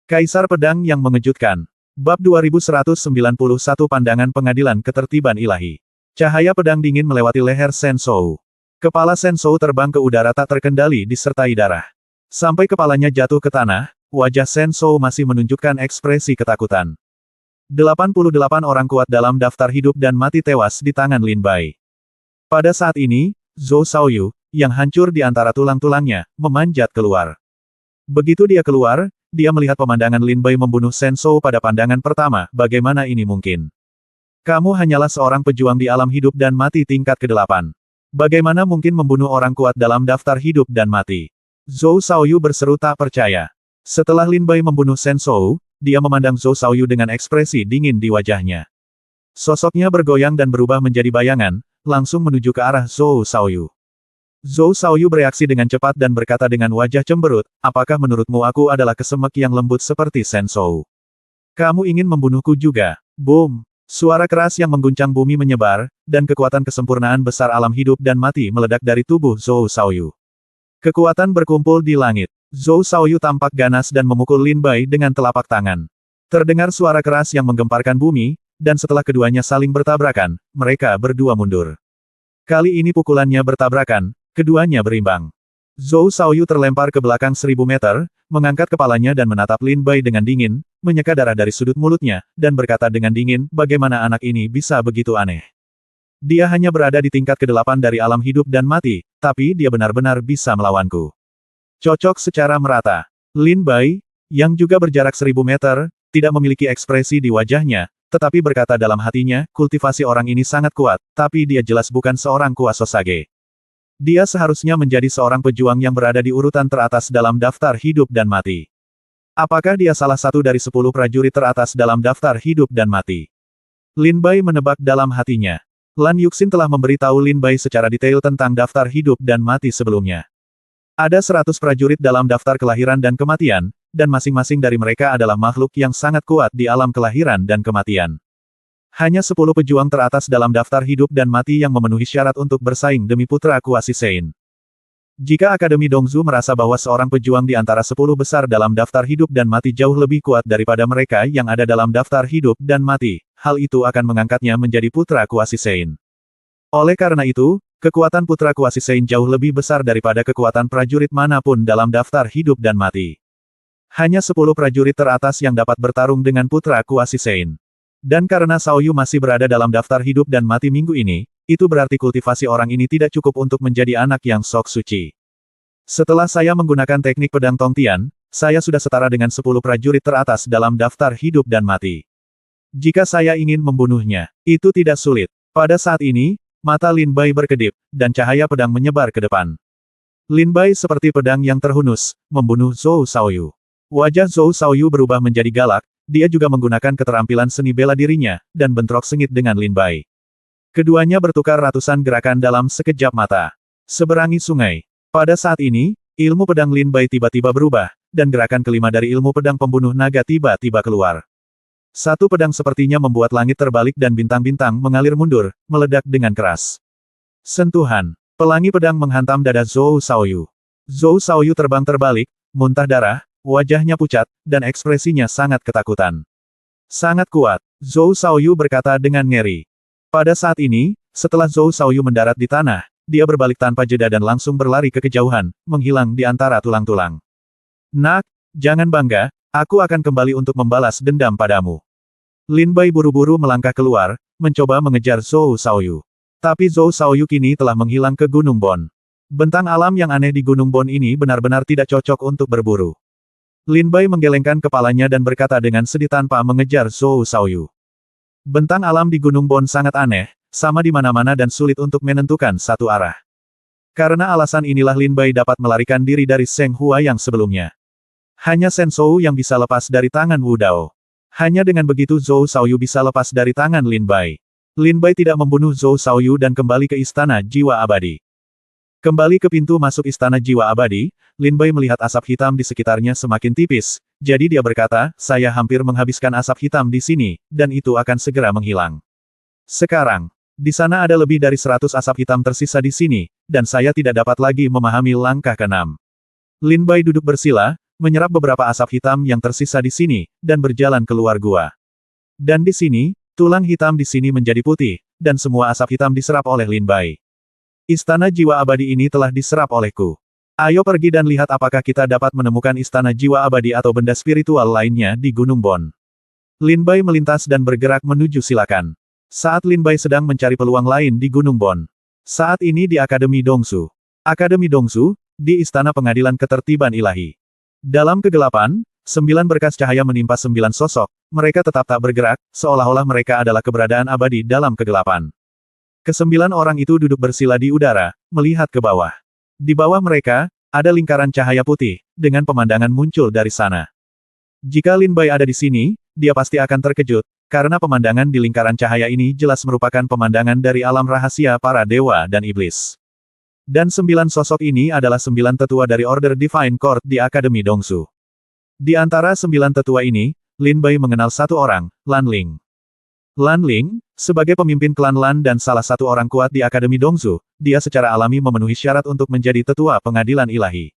Kaisar Pedang yang Mengejutkan. Bab 2191 Pandangan Pengadilan Ketertiban Ilahi. Cahaya pedang dingin melewati leher Shen Shou. Kepala Shen Shou terbang ke udara tak terkendali disertai darah. Sampai kepalanya jatuh ke tanah, wajah Shen Shou masih menunjukkan ekspresi ketakutan. 88 orang kuat dalam daftar hidup dan mati tewas di tangan Lin Bai. Pada saat ini, Zhou Xiaoyu, yang hancur di antara tulang-tulangnya, memanjat keluar. Begitu dia keluar, dia melihat pemandangan Lin Bai membunuh Shen Shou pada pandangan pertama, bagaimana ini mungkin? Kamu hanyalah seorang pejuang di alam hidup dan mati tingkat ke-8. Bagaimana mungkin membunuh orang kuat dalam daftar hidup dan mati? Zhou Xiaoyu berseru tak percaya. Setelah Lin Bai membunuh Shen Shou, dia memandang Zhou Xiaoyu dengan ekspresi dingin di wajahnya. Sosoknya bergoyang dan berubah menjadi bayangan, langsung menuju ke arah Zhou Xiaoyu. Zhou Xiaoyu bereaksi dengan cepat dan berkata dengan wajah cemberut, apakah menurutmu aku adalah kesemek yang lembut seperti Shen Shou? Kamu ingin membunuhku juga? Boom! Suara keras yang mengguncang bumi menyebar, dan kekuatan kesempurnaan besar alam hidup dan mati meledak dari tubuh Zhou Xiaoyu. Kekuatan berkumpul di langit. Zhou Xiaoyu tampak ganas dan memukul Lin Bai dengan telapak tangan. Terdengar suara keras yang menggemparkan bumi, dan setelah keduanya saling bertabrakan, mereka berdua mundur. Kali ini pukulannya bertabrakan, keduanya berimbang. Zhou Xiaoyu terlempar ke belakang 1000 meter, mengangkat kepalanya dan menatap Lin Bai dengan dingin, menyeka darah dari sudut mulutnya, dan berkata dengan dingin, bagaimana anak ini bisa begitu aneh. Dia hanya berada di tingkat ke-8 dari alam hidup dan mati, tapi dia benar-benar bisa melawanku. Cocok secara merata. Lin Bai, yang juga berjarak 1000 meter, tidak memiliki ekspresi di wajahnya, tetapi berkata dalam hatinya, kultivasi orang ini sangat kuat, tapi dia jelas bukan seorang Kuasosage. Dia seharusnya menjadi seorang pejuang yang berada di urutan teratas dalam daftar hidup dan mati. Apakah dia salah satu dari 10 prajurit teratas dalam daftar hidup dan mati? Lin Bai menebak dalam hatinya. Lan Yuxin telah memberitahu Lin Bai secara detail tentang daftar hidup dan mati sebelumnya. Ada 100 prajurit dalam daftar kelahiran dan kematian, dan masing-masing dari mereka adalah makhluk yang sangat kuat di alam kelahiran dan kematian. Hanya 10 pejuang teratas dalam daftar hidup dan mati yang memenuhi syarat untuk bersaing demi putra Kuasi Sein. Jika Akademi Dongzu merasa bahwa seorang pejuang di antara 10 besar dalam daftar hidup dan mati jauh lebih kuat daripada mereka yang ada dalam daftar hidup dan mati, hal itu akan mengangkatnya menjadi putra Kuasi Sein. Oleh karena itu, kekuatan putra Kuasi Sein jauh lebih besar daripada kekuatan prajurit manapun dalam daftar hidup dan mati. Hanya 10 prajurit teratas yang dapat bertarung dengan putra Kuasi Sein. Dan karena Xiaoyu masih berada dalam daftar hidup dan mati minggu ini, itu berarti kultivasi orang ini tidak cukup untuk menjadi anak yang sok suci. Setelah saya menggunakan teknik pedang Tongtian, saya sudah setara dengan 10 prajurit teratas dalam daftar hidup dan mati. Jika saya ingin membunuhnya, itu tidak sulit. Pada saat ini, mata Lin Bai berkedip, dan cahaya pedang menyebar ke depan. Lin Bai seperti pedang yang terhunus, membunuh Zhou Xiaoyu. Wajah Zhou Xiaoyu berubah menjadi galak, dia juga menggunakan keterampilan seni bela dirinya, dan bentrok sengit dengan Lin Bai. Keduanya bertukar ratusan gerakan dalam sekejap mata. Seberangi sungai. Pada saat ini, ilmu pedang Lin Bai tiba-tiba berubah, dan gerakan kelima dari ilmu pedang pembunuh naga tiba-tiba keluar. Satu pedang sepertinya membuat langit terbalik dan bintang-bintang mengalir mundur, meledak dengan keras. Sentuhan. Pelangi pedang menghantam dada Zhou Xiaoyu. Zhou Xiaoyu terbang terbalik, muntah darah, wajahnya pucat, dan ekspresinya sangat ketakutan. Sangat kuat, Zhou Xiaoyu berkata dengan ngeri. Pada saat ini, setelah Zhou Xiaoyu mendarat di tanah, dia berbalik tanpa jeda dan langsung berlari ke kejauhan, menghilang di antara tulang-tulang. Nak, jangan bangga, aku akan kembali untuk membalas dendam padamu. Lin Bai buru-buru melangkah keluar, mencoba mengejar Zhou Xiaoyu. Tapi Zhou Xiaoyu kini telah menghilang ke Gunung Bon. Bentang alam yang aneh di Gunung Bon ini benar-benar tidak cocok untuk berburu. Lin Bai menggelengkan kepalanya dan berkata dengan sedih tanpa mengejar Zhou Xiaoyu. Bentang alam di Gunung Bon sangat aneh, sama di mana-mana dan sulit untuk menentukan satu arah. Karena alasan inilah Lin Bai dapat melarikan diri dari Seng Hua yang sebelumnya. Hanya Shen Shou yang bisa lepas dari tangan Wu Dao. Hanya dengan begitu Zhou Xiaoyu bisa lepas dari tangan Lin Bai. Lin Bai tidak membunuh Zhou Xiaoyu dan kembali ke Istana Jiwa Abadi. Kembali ke pintu masuk Istana Jiwa Abadi, Lin Bai melihat asap hitam di sekitarnya semakin tipis, jadi dia berkata, saya hampir menghabiskan asap hitam di sini, dan itu akan segera menghilang. Sekarang, di sana ada lebih dari 100 asap hitam tersisa di sini, dan saya tidak dapat lagi memahami langkah ke-6. Lin Bai duduk bersila, menyerap beberapa asap hitam yang tersisa di sini, dan berjalan keluar gua. Dan di sini, tulang hitam di sini menjadi putih, dan semua asap hitam diserap oleh Lin Bai. Istana jiwa abadi ini telah diserap olehku. Ayo pergi dan lihat apakah kita dapat menemukan istana jiwa abadi atau benda spiritual lainnya di Gunung Bon. Lin Bai melintas dan bergerak menuju silakan. Saat Lin Bai sedang mencari peluang lain di Gunung Bon. Saat ini di Akademi Dongsu. Akademi Dongsu, di Istana Pengadilan Ketertiban Ilahi. Dalam kegelapan, 9 berkas cahaya menimpa 9 sosok, mereka tetap tak bergerak, seolah-olah mereka adalah keberadaan abadi dalam kegelapan. Kesembilan orang itu duduk bersila di udara, melihat ke bawah. Di bawah mereka, ada lingkaran cahaya putih, dengan pemandangan muncul dari sana. Jika Lin Bai ada di sini, dia pasti akan terkejut, karena pemandangan di lingkaran cahaya ini jelas merupakan pemandangan dari alam rahasia para dewa dan iblis. Dan 9 sosok ini adalah 9 tetua dari Order Divine Court di Akademi Dongsu. Di antara 9 tetua ini, Lin Bai mengenal satu orang, Lan Ling. Lan Ling, sebagai pemimpin klan Lan dan salah satu orang kuat di Akademi Dongsu, dia secara alami memenuhi syarat untuk menjadi tetua pengadilan ilahi.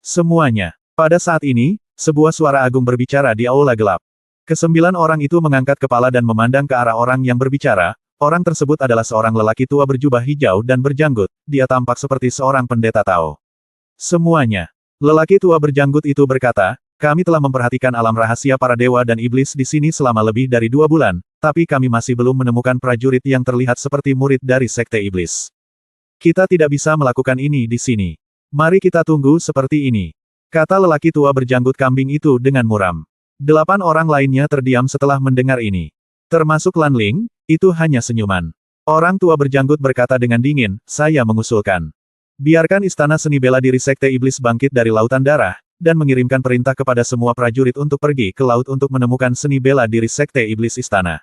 Semuanya. Pada saat ini, sebuah suara agung berbicara di aula gelap. Kesembilan orang itu mengangkat kepala dan memandang ke arah orang yang berbicara. Orang tersebut adalah seorang lelaki tua berjubah hijau dan berjanggut, dia tampak seperti seorang pendeta Tao. Semuanya. Lelaki tua berjanggut itu berkata, kami telah memperhatikan alam rahasia para dewa dan iblis di sini selama lebih dari 2 bulan, tapi kami masih belum menemukan prajurit yang terlihat seperti murid dari Sekte Iblis. Kita tidak bisa melakukan ini di sini. Mari kita tunggu seperti ini. Kata lelaki tua berjanggut kambing itu dengan muram. 8 orang lainnya terdiam setelah mendengar ini. Termasuk Lan Ling, itu hanya senyuman. Orang tua berjanggut berkata dengan dingin, saya mengusulkan. Biarkan istana seni bela diri Sekte Iblis bangkit dari lautan darah, dan mengirimkan perintah kepada semua prajurit untuk pergi ke laut untuk menemukan seni bela diri Sekte Iblis Istana.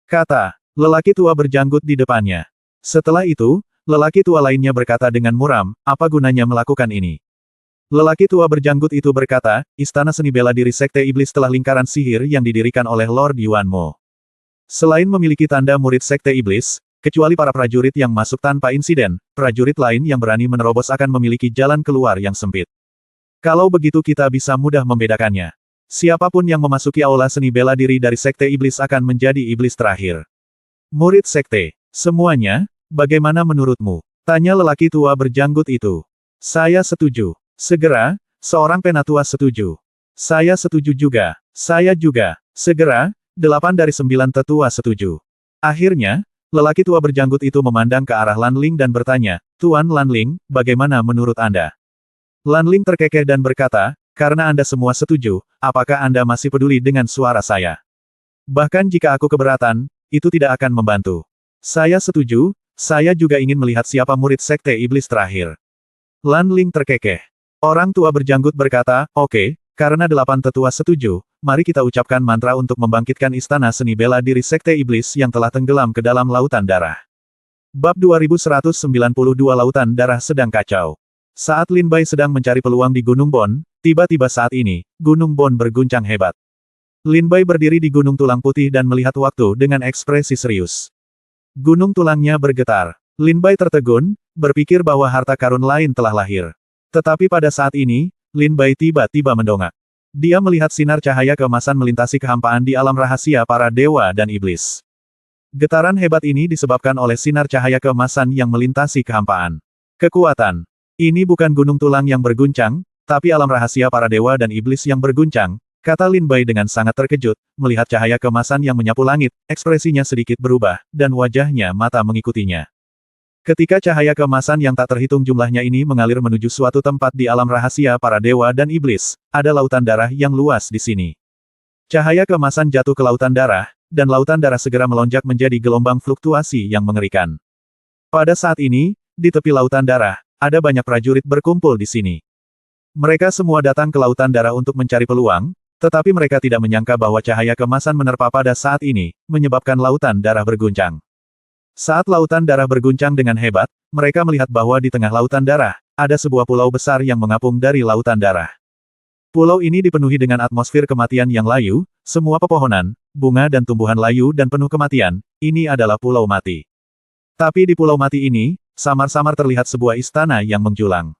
Kata, lelaki tua berjanggut di depannya. Setelah itu, lelaki tua lainnya berkata dengan muram, apa gunanya melakukan ini? Lelaki tua berjanggut itu berkata, Istana Seni Bela Diri Sekte Iblis telah lingkaran sihir yang didirikan oleh Lord Yuan Mo. Selain memiliki tanda murid Sekte Iblis, kecuali para prajurit yang masuk tanpa insiden, prajurit lain yang berani menerobos akan memiliki jalan keluar yang sempit. Kalau begitu kita bisa mudah membedakannya. Siapapun yang memasuki aula seni bela diri dari Sekte Iblis akan menjadi iblis terakhir. Murid Sekte, semuanya, bagaimana menurutmu? Tanya lelaki tua berjanggut itu. Saya setuju. Segera, seorang penatua setuju. Saya setuju juga. Saya juga. Segera, 8 dari 9 tetua setuju. Akhirnya, lelaki tua berjanggut itu memandang ke arah Lan Ling dan bertanya, Tuan Lan Ling, bagaimana menurut Anda? Lan Ling terkekeh dan berkata, karena Anda semua setuju, apakah Anda masih peduli dengan suara saya? Bahkan jika aku keberatan, itu tidak akan membantu. Saya setuju, saya juga ingin melihat siapa murid Sekte Iblis terakhir. Lan Ling terkekeh. Orang tua berjanggut berkata, oke, karena 8 tetua setuju, mari kita ucapkan mantra untuk membangkitkan istana seni bela diri Sekte Iblis yang telah tenggelam ke dalam lautan darah. Bab 2192 Lautan Darah sedang kacau. Saat Lin Bai sedang mencari peluang di Gunung Bon, tiba-tiba saat ini, Gunung Bon berguncang hebat. Lin Bai berdiri di Gunung Tulang Putih dan melihat waktu dengan ekspresi serius. Gunung tulangnya bergetar. Lin Bai tertegun, berpikir bahwa harta karun lain telah lahir. Tetapi pada saat ini, Lin Bai tiba-tiba mendongak. Dia melihat sinar cahaya keemasan melintasi kehampaan di alam rahasia para dewa dan iblis. Getaran hebat ini disebabkan oleh sinar cahaya keemasan yang melintasi kehampaan. Kekuatan. Ini bukan gunung tulang yang berguncang, tapi alam rahasia para dewa dan iblis yang berguncang, kata Lin Bai dengan sangat terkejut, melihat cahaya keemasan yang menyapu langit, ekspresinya sedikit berubah, dan wajahnya mata mengikutinya. Ketika cahaya keemasan yang tak terhitung jumlahnya ini mengalir menuju suatu tempat di alam rahasia para dewa dan iblis, ada lautan darah yang luas di sini. Cahaya keemasan jatuh ke lautan darah, dan lautan darah segera melonjak menjadi gelombang fluktuasi yang mengerikan. Pada saat ini, di tepi lautan darah, ada banyak prajurit berkumpul di sini. Mereka semua datang ke lautan darah untuk mencari peluang, tetapi mereka tidak menyangka bahwa cahaya keemasan menerpa pada saat ini, menyebabkan lautan darah berguncang. Saat lautan darah berguncang dengan hebat, mereka melihat bahwa di tengah lautan darah, ada sebuah pulau besar yang mengapung dari lautan darah. Pulau ini dipenuhi dengan atmosfer kematian yang layu, semua pepohonan, bunga dan tumbuhan layu dan penuh kematian, ini adalah pulau mati. Tapi di pulau mati ini, samar-samar terlihat sebuah istana yang menjulang.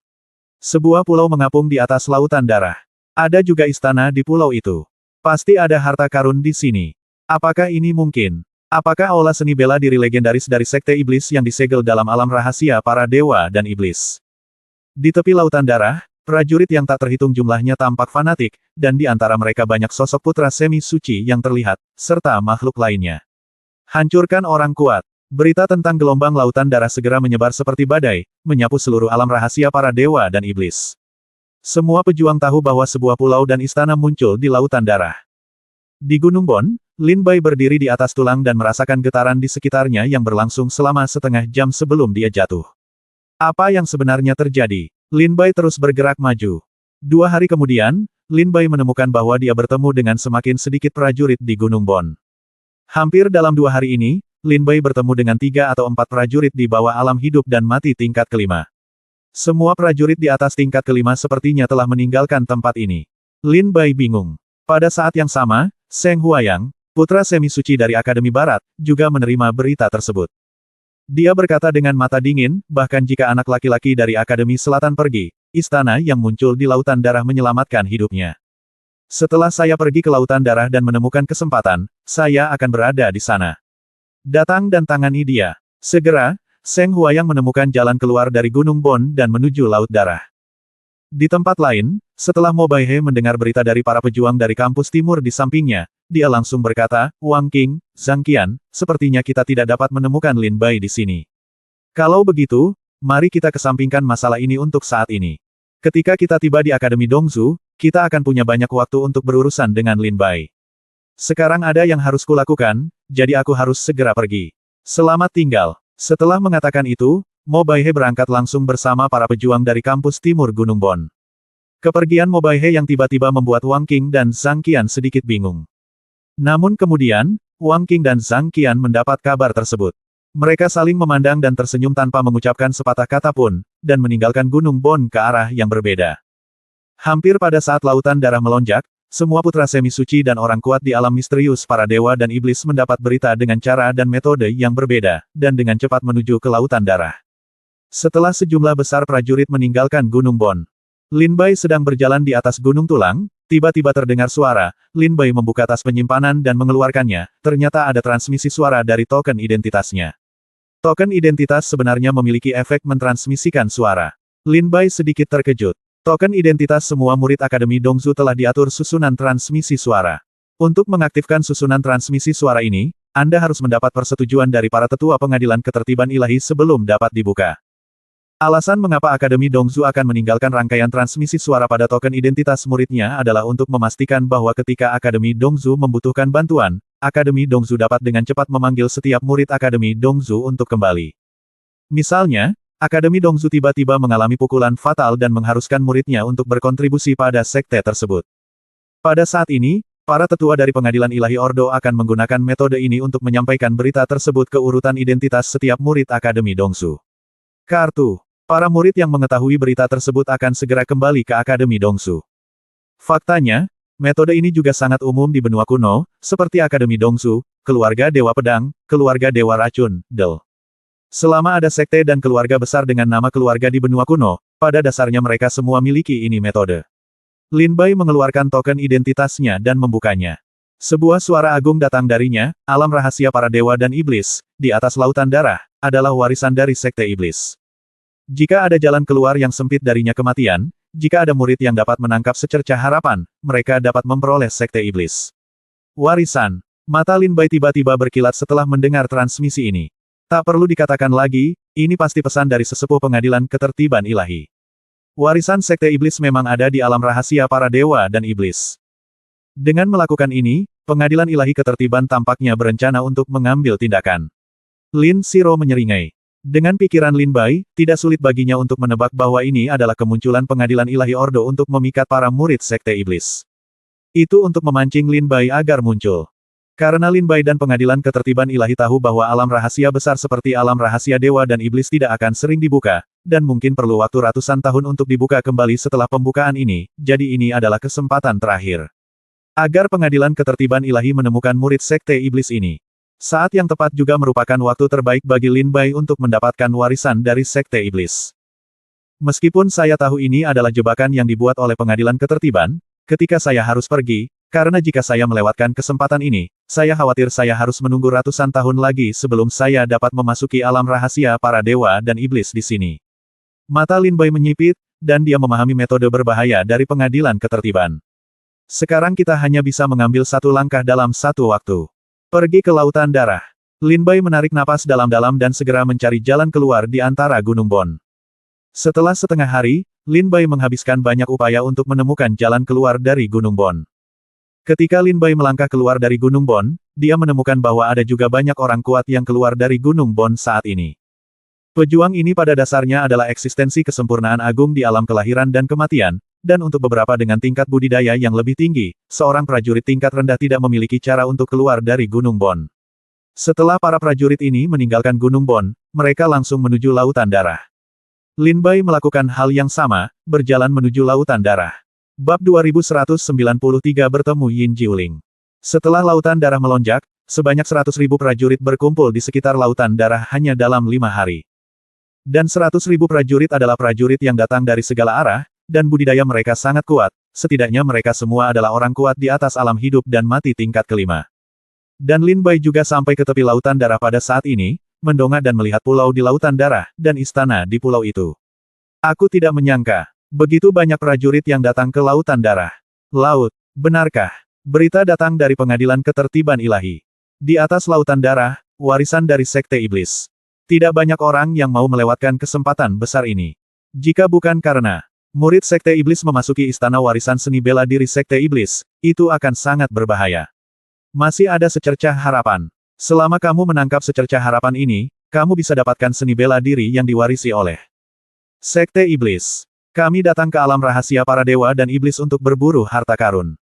Sebuah pulau mengapung di atas lautan darah. Ada juga istana di pulau itu. Pasti ada harta karun di sini. Apakah ini mungkin? Apakah aula seni bela diri legendaris dari Sekte Iblis yang disegel dalam alam rahasia para dewa dan iblis? Di tepi lautan darah, prajurit yang tak terhitung jumlahnya tampak fanatik, dan di antara mereka banyak sosok putra semi-suci yang terlihat, serta makhluk lainnya. Hancurkan orang kuat. Berita tentang gelombang lautan darah segera menyebar seperti badai, menyapu seluruh alam rahasia para dewa dan iblis. Semua pejuang tahu bahwa sebuah pulau dan istana muncul di lautan darah. Di Gunung Bon, Lin Bai berdiri di atas tulang dan merasakan getaran di sekitarnya yang berlangsung selama setengah jam sebelum dia jatuh. Apa yang sebenarnya terjadi? Lin Bai terus bergerak maju. 2 hari kemudian, Lin Bai menemukan bahwa dia bertemu dengan semakin sedikit prajurit di Gunung Bon. Hampir dalam 2 hari ini, Lin Bai bertemu dengan 3 atau 4 prajurit di bawah alam hidup dan mati tingkat kelima. Semua prajurit di atas tingkat kelima sepertinya telah meninggalkan tempat ini. Lin Bai bingung. Pada saat yang sama, Seng Huayang, putra semi-suci dari Akademi Barat, juga menerima berita tersebut. Dia berkata dengan mata dingin, bahkan jika anak laki-laki dari Akademi Selatan pergi, istana yang muncul di lautan darah menyelamatkan hidupnya. Setelah saya pergi ke lautan darah dan menemukan kesempatan, saya akan berada di sana. Datang dan tangani dia. Segera, Seng Huayang menemukan jalan keluar dari Gunung Bon dan menuju Laut Darah. Di tempat lain, setelah Mo Baihe mendengar berita dari para pejuang dari kampus timur di sampingnya, dia langsung berkata, Wang Qing, Zhang Qian, sepertinya kita tidak dapat menemukan Lin Bai di sini. Kalau begitu, mari kita kesampingkan masalah ini untuk saat ini. Ketika kita tiba di Akademi Dongzu, kita akan punya banyak waktu untuk berurusan dengan Lin Bai. Sekarang ada yang harus kulakukan, jadi aku harus segera pergi. Selamat tinggal. Setelah mengatakan itu, Mo Baihe berangkat langsung bersama para pejuang dari kampus timur Gunung Bon. Kepergian Mo Baihe yang tiba-tiba membuat Wang Qing dan Zhang Qian sedikit bingung. Namun kemudian, Wang Qing dan Zhang Qian mendapat kabar tersebut. Mereka saling memandang dan tersenyum tanpa mengucapkan sepatah kata pun, dan meninggalkan Gunung Bon ke arah yang berbeda. Hampir pada saat lautan darah melonjak, semua putra semi-suci dan orang kuat di alam misterius para dewa dan iblis mendapat berita dengan cara dan metode yang berbeda, dan dengan cepat menuju ke lautan darah. Setelah sejumlah besar prajurit meninggalkan Gunung Bon, Lin Bai sedang berjalan di atas gunung tulang, tiba-tiba terdengar suara, Lin Bai membuka tas penyimpanan dan mengeluarkannya, ternyata ada transmisi suara dari token identitasnya. Token identitas sebenarnya memiliki efek mentransmisikan suara. Lin Bai sedikit terkejut. Token identitas semua murid Akademi Dongzu telah diatur susunan transmisi suara. Untuk mengaktifkan susunan transmisi suara ini, Anda harus mendapat persetujuan dari para tetua pengadilan ketertiban ilahi sebelum dapat dibuka. Alasan mengapa Akademi Dongzu akan meninggalkan rangkaian transmisi suara pada token identitas muridnya adalah untuk memastikan bahwa ketika Akademi Dongzu membutuhkan bantuan, Akademi Dongzu dapat dengan cepat memanggil setiap murid Akademi Dongzu untuk kembali. Misalnya, Akademi Dongzu tiba-tiba mengalami pukulan fatal dan mengharuskan muridnya untuk berkontribusi pada sekte tersebut. Pada saat ini, para tetua dari pengadilan ilahi Ordo akan menggunakan metode ini untuk menyampaikan berita tersebut ke urutan identitas setiap murid Akademi Dongzu. Kartu. Para murid yang mengetahui berita tersebut akan segera kembali ke Akademi Dongzu. Faktanya, metode ini juga sangat umum di benua kuno, seperti Akademi Dongzu, keluarga Dewa Pedang, keluarga Dewa Racun, Del. Selama ada sekte dan keluarga besar dengan nama keluarga di benua kuno, pada dasarnya mereka semua miliki ini metode. Lin Bai mengeluarkan token identitasnya dan membukanya. Sebuah suara agung datang darinya, alam rahasia para dewa dan iblis, di atas lautan darah, adalah warisan dari sekte iblis. Jika ada jalan keluar yang sempit darinya kematian, jika ada murid yang dapat menangkap secercah harapan, mereka dapat memperoleh sekte iblis. Warisan. Mata Lin Bai tiba-tiba berkilat setelah mendengar transmisi ini. Tak perlu dikatakan lagi, ini pasti pesan dari sesepuh pengadilan ketertiban ilahi. Warisan sekte iblis memang ada di alam rahasia para dewa dan iblis. Dengan melakukan ini, pengadilan ilahi ketertiban tampaknya berencana untuk mengambil tindakan. Lin Siro menyeringai. Dengan pikiran Lin Bai, tidak sulit baginya untuk menebak bahwa ini adalah kemunculan pengadilan ilahi Ordo untuk memikat para murid sekte iblis. Itu untuk memancing Lin Bai agar muncul. Karena Lin Bai dan pengadilan ketertiban ilahi tahu bahwa alam rahasia besar seperti alam rahasia dewa dan iblis tidak akan sering dibuka, dan mungkin perlu waktu ratusan tahun untuk dibuka kembali setelah pembukaan ini, jadi ini adalah kesempatan terakhir. Agar pengadilan ketertiban ilahi menemukan murid sekte iblis ini. Saat yang tepat juga merupakan waktu terbaik bagi Lin Bai untuk mendapatkan warisan dari sekte iblis. Meskipun saya tahu ini adalah jebakan yang dibuat oleh pengadilan ketertiban, ketika saya harus pergi, karena jika saya melewatkan kesempatan ini, saya khawatir saya harus menunggu ratusan tahun lagi sebelum saya dapat memasuki alam rahasia para dewa dan iblis di sini. Mata Lin Bai menyipit, dan dia memahami metode berbahaya dari pengadilan ketertiban. Sekarang kita hanya bisa mengambil satu langkah dalam satu waktu. Pergi ke Lautan Darah. Lin Bai menarik napas dalam-dalam dan segera mencari jalan keluar di antara Gunung Bon. Setelah setengah hari, Lin Bai menghabiskan banyak upaya untuk menemukan jalan keluar dari Gunung Bon. Ketika Lin Bai melangkah keluar dari Gunung Bon, dia menemukan bahwa ada juga banyak orang kuat yang keluar dari Gunung Bon saat ini. Pejuang ini pada dasarnya adalah eksistensi kesempurnaan agung di alam kelahiran dan kematian, dan untuk beberapa dengan tingkat budidaya yang lebih tinggi, seorang prajurit tingkat rendah tidak memiliki cara untuk keluar dari Gunung Bon. Setelah para prajurit ini meninggalkan Gunung Bon, mereka langsung menuju Lautan Darah. Lin Bai melakukan hal yang sama, berjalan menuju Lautan Darah. Bab 2193 bertemu Yin Jiuling. Setelah Lautan Darah melonjak, sebanyak 100.000 prajurit berkumpul di sekitar Lautan Darah hanya dalam 5 hari. Dan 100.000 prajurit adalah prajurit yang datang dari segala arah, dan budidaya mereka sangat kuat, setidaknya mereka semua adalah orang kuat di atas alam hidup dan mati tingkat kelima. Dan Lin Bai juga sampai ke tepi Lautan Darah pada saat ini, mendongak dan melihat pulau di Lautan Darah, dan istana di pulau itu. Aku tidak menyangka, begitu banyak prajurit yang datang ke Lautan Darah. Laut, benarkah? Berita datang dari Pengadilan Ketertiban Ilahi. Di atas Lautan Darah, warisan dari Sekte Iblis. Tidak banyak orang yang mau melewatkan kesempatan besar ini. Jika bukan karena murid Sekte Iblis memasuki istana warisan seni bela diri Sekte Iblis, itu akan sangat berbahaya. Masih ada secercah harapan. Selama kamu menangkap secercah harapan ini, kamu bisa dapatkan seni bela diri yang diwarisi oleh Sekte Iblis. Kami datang ke alam rahasia para dewa dan iblis untuk berburu harta karun.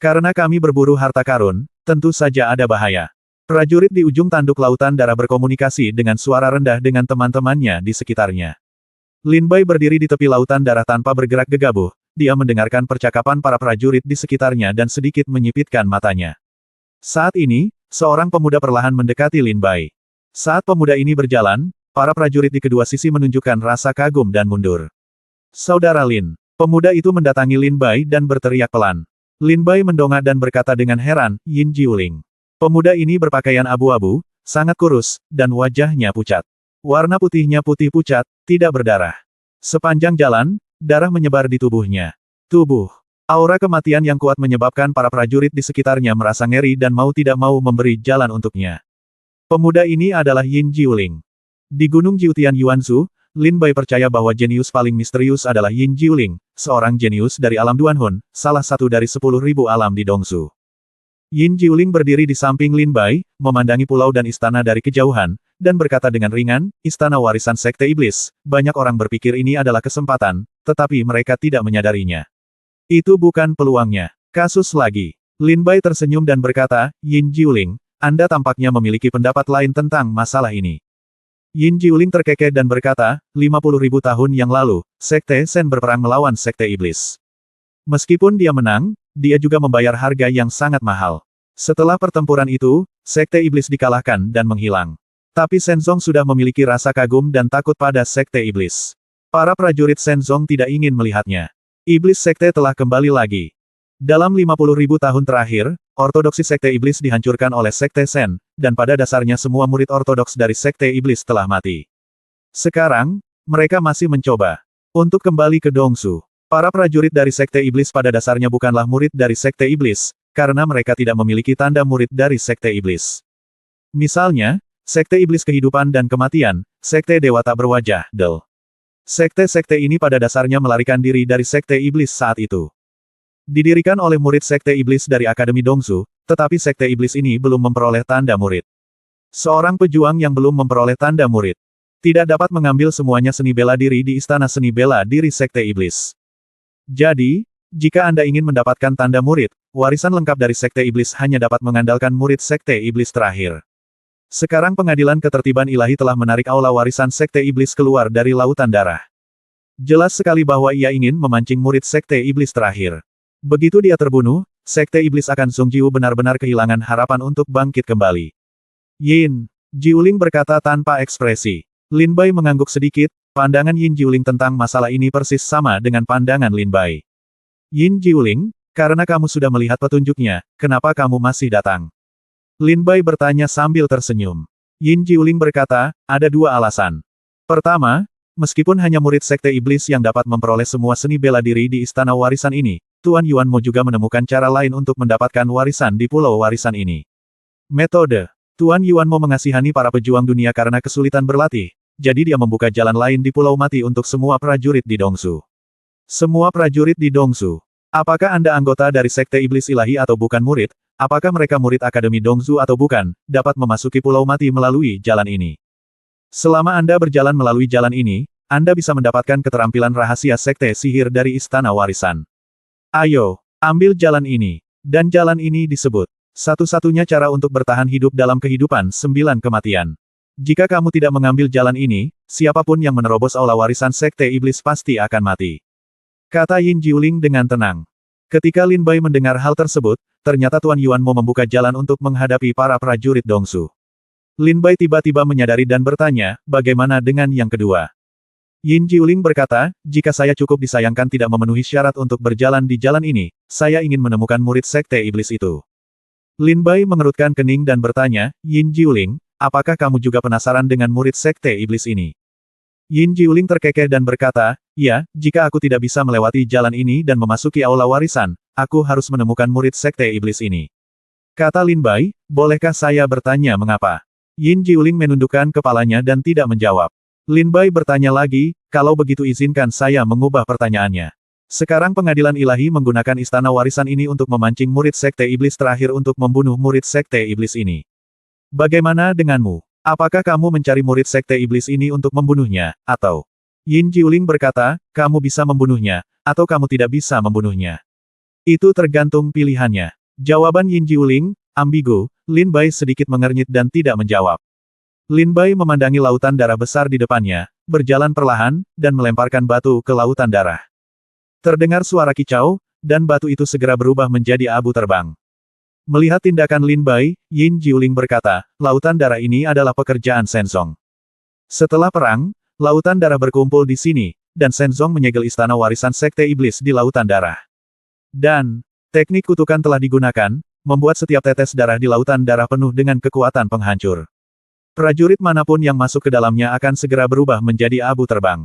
Karena kami berburu harta karun, tentu saja ada bahaya. Prajurit di ujung tanduk Lautan Darah berkomunikasi dengan suara rendah dengan teman-temannya di sekitarnya. Lin Bai berdiri di tepi Lautan Darah tanpa bergerak gegabah, dia mendengarkan percakapan para prajurit di sekitarnya dan sedikit menyipitkan matanya. Saat ini, seorang pemuda perlahan mendekati Lin Bai. Saat pemuda ini berjalan, para prajurit di kedua sisi menunjukkan rasa kagum dan mundur. Saudara Lin, pemuda itu mendatangi Lin Bai dan berteriak pelan. Lin Bai mendongak dan berkata dengan heran, Yin Jiuling. Pemuda ini berpakaian abu-abu, sangat kurus, dan wajahnya pucat. Warna putihnya putih pucat, tidak berdarah. Sepanjang jalan, darah menyebar di tubuhnya. Aura kematian yang kuat menyebabkan para prajurit di sekitarnya merasa ngeri dan mau tidak mau memberi jalan untuknya. Pemuda ini adalah Yin Jiuling. Di Gunung Jiutian Yuanzhu, Lin Bai percaya bahwa jenius paling misterius adalah Yin Jiuling, seorang jenius dari alam Duanhun, salah satu dari 10.000 alam di Dongsu. Yin Jiuling berdiri di samping Lin Bai, memandangi pulau dan istana dari kejauhan, dan berkata dengan ringan, istana warisan Sekte Iblis, banyak orang berpikir ini adalah kesempatan, tetapi mereka tidak menyadarinya. Itu bukan peluangnya. Kasus lagi. Lin Bai tersenyum dan berkata, Yin Jiuling, Anda tampaknya memiliki pendapat lain tentang masalah ini. Yin Jiuling terkekeh dan berkata, 50.000 tahun yang lalu, Sekte Sen berperang melawan Sekte Iblis. Meskipun dia menang, dia juga membayar harga yang sangat mahal. Setelah pertempuran itu, Sekte Iblis dikalahkan dan menghilang. Tapi Shenzong sudah memiliki rasa kagum dan takut pada Sekte Iblis. Para prajurit Shenzong tidak ingin melihatnya. Iblis Sekte telah kembali lagi. Dalam 50.000 tahun terakhir, ortodoksi Sekte Iblis dihancurkan oleh Sekte Sen, dan pada dasarnya semua murid ortodoks dari Sekte Iblis telah mati. Sekarang, mereka masih mencoba untuk kembali ke Dongsu. Para prajurit dari Sekte Iblis pada dasarnya bukanlah murid dari Sekte Iblis, karena mereka tidak memiliki tanda murid dari Sekte Iblis. Misalnya, Sekte Iblis Kehidupan dan Kematian, Sekte Dewa Tak Berwajah, DEL. Sekte-sekte ini pada dasarnya melarikan diri dari Sekte Iblis saat itu. Didirikan oleh murid Sekte Iblis dari Akademi Dongsu, tetapi Sekte Iblis ini belum memperoleh tanda murid. Seorang pejuang yang belum memperoleh tanda murid tidak dapat mengambil semuanya seni bela diri di Istana Seni Bela Diri Sekte Iblis. Jadi, jika Anda ingin mendapatkan tanda murid, warisan lengkap dari Sekte Iblis hanya dapat mengandalkan murid Sekte Iblis terakhir. Sekarang Pengadilan Ketertiban Ilahi telah menarik aula warisan Sekte Iblis keluar dari Lautan Darah. Jelas sekali bahwa ia ingin memancing murid Sekte Iblis terakhir. Begitu dia terbunuh, Sekte Iblis akan Sung Jiu benar-benar kehilangan harapan untuk bangkit kembali. Yin Jiuling berkata tanpa ekspresi. Lin Bai mengangguk sedikit. Pandangan Yin Jiuling tentang masalah ini persis sama dengan pandangan Lin Bai. Yin Jiuling, Karena kamu sudah melihat petunjuknya, kenapa kamu masih datang? Lin Bai bertanya sambil tersenyum. Yin Jiuling berkata, ada dua alasan. Pertama, meskipun hanya murid Sekte Iblis yang dapat memperoleh semua seni bela diri di Istana Warisan ini, Tuan Yuanmo juga menemukan cara lain untuk mendapatkan warisan di Pulau Warisan ini. Metode. Tuan Yuanmo mengasihani para pejuang dunia karena kesulitan berlatih, jadi dia membuka jalan lain di Pulau Mati untuk semua prajurit di Dongsu. Semua prajurit di Dongsu. Apakah Anda anggota dari Sekte Iblis Ilahi atau bukan murid? Apakah mereka murid Akademi Dongsu atau bukan, dapat memasuki Pulau Mati melalui jalan ini. Selama Anda berjalan melalui jalan ini, Anda bisa mendapatkan keterampilan rahasia Sekte Sihir dari Istana Warisan. Ayo, ambil jalan ini. Dan jalan ini disebut satu-satunya cara untuk bertahan hidup dalam kehidupan 9 kematian. Jika kamu tidak mengambil jalan ini, siapapun yang menerobos aula warisan Sekte Iblis pasti akan mati. Kata Yin Jiuling dengan tenang. Ketika Lin Bai mendengar hal tersebut, ternyata Tuan Yuanmo membuka jalan untuk menghadapi para prajurit Dongsu. Lin Bai tiba-tiba menyadari dan bertanya, bagaimana dengan yang kedua? Yin Jiuling berkata, jika saya cukup disayangkan tidak memenuhi syarat untuk berjalan di jalan ini, saya ingin menemukan murid Sekte Iblis itu. Lin Bai mengerutkan kening dan bertanya, Yin Jiuling, apakah kamu juga penasaran dengan murid Sekte Iblis ini? Yin Jiuling terkekeh dan berkata, ya, jika aku tidak bisa melewati jalan ini dan memasuki aula warisan, aku harus menemukan murid Sekte Iblis ini. Kata Lin Bai, bolehkah saya bertanya mengapa? Yin Jiuling menundukkan kepalanya dan tidak menjawab. Lin Bai bertanya lagi, kalau begitu izinkan saya mengubah pertanyaannya. Sekarang pengadilan ilahi menggunakan istana warisan ini untuk memancing murid Sekte Iblis terakhir untuk membunuh murid Sekte Iblis ini. Bagaimana denganmu? Apakah kamu mencari murid Sekte Iblis ini untuk membunuhnya, atau? Yin Jiuling berkata, kamu bisa membunuhnya, atau kamu tidak bisa membunuhnya. Itu tergantung pilihannya. Jawaban Yin Jiuling, ambigu. Lin Bai sedikit mengernyit dan tidak menjawab. Lin Bai memandangi lautan darah besar di depannya, berjalan perlahan, dan melemparkan batu ke lautan darah. Terdengar suara kicau, dan batu itu segera berubah menjadi abu terbang. Melihat tindakan Lin Bai, Yin Jiuling berkata, lautan darah ini adalah pekerjaan Shenzong. Setelah perang, lautan darah berkumpul di sini, dan Shenzong menyegel istana warisan Sekte Iblis di lautan darah. Dan, teknik kutukan telah digunakan, membuat setiap tetes darah di lautan darah penuh dengan kekuatan penghancur. Prajurit manapun yang masuk ke dalamnya akan segera berubah menjadi abu terbang.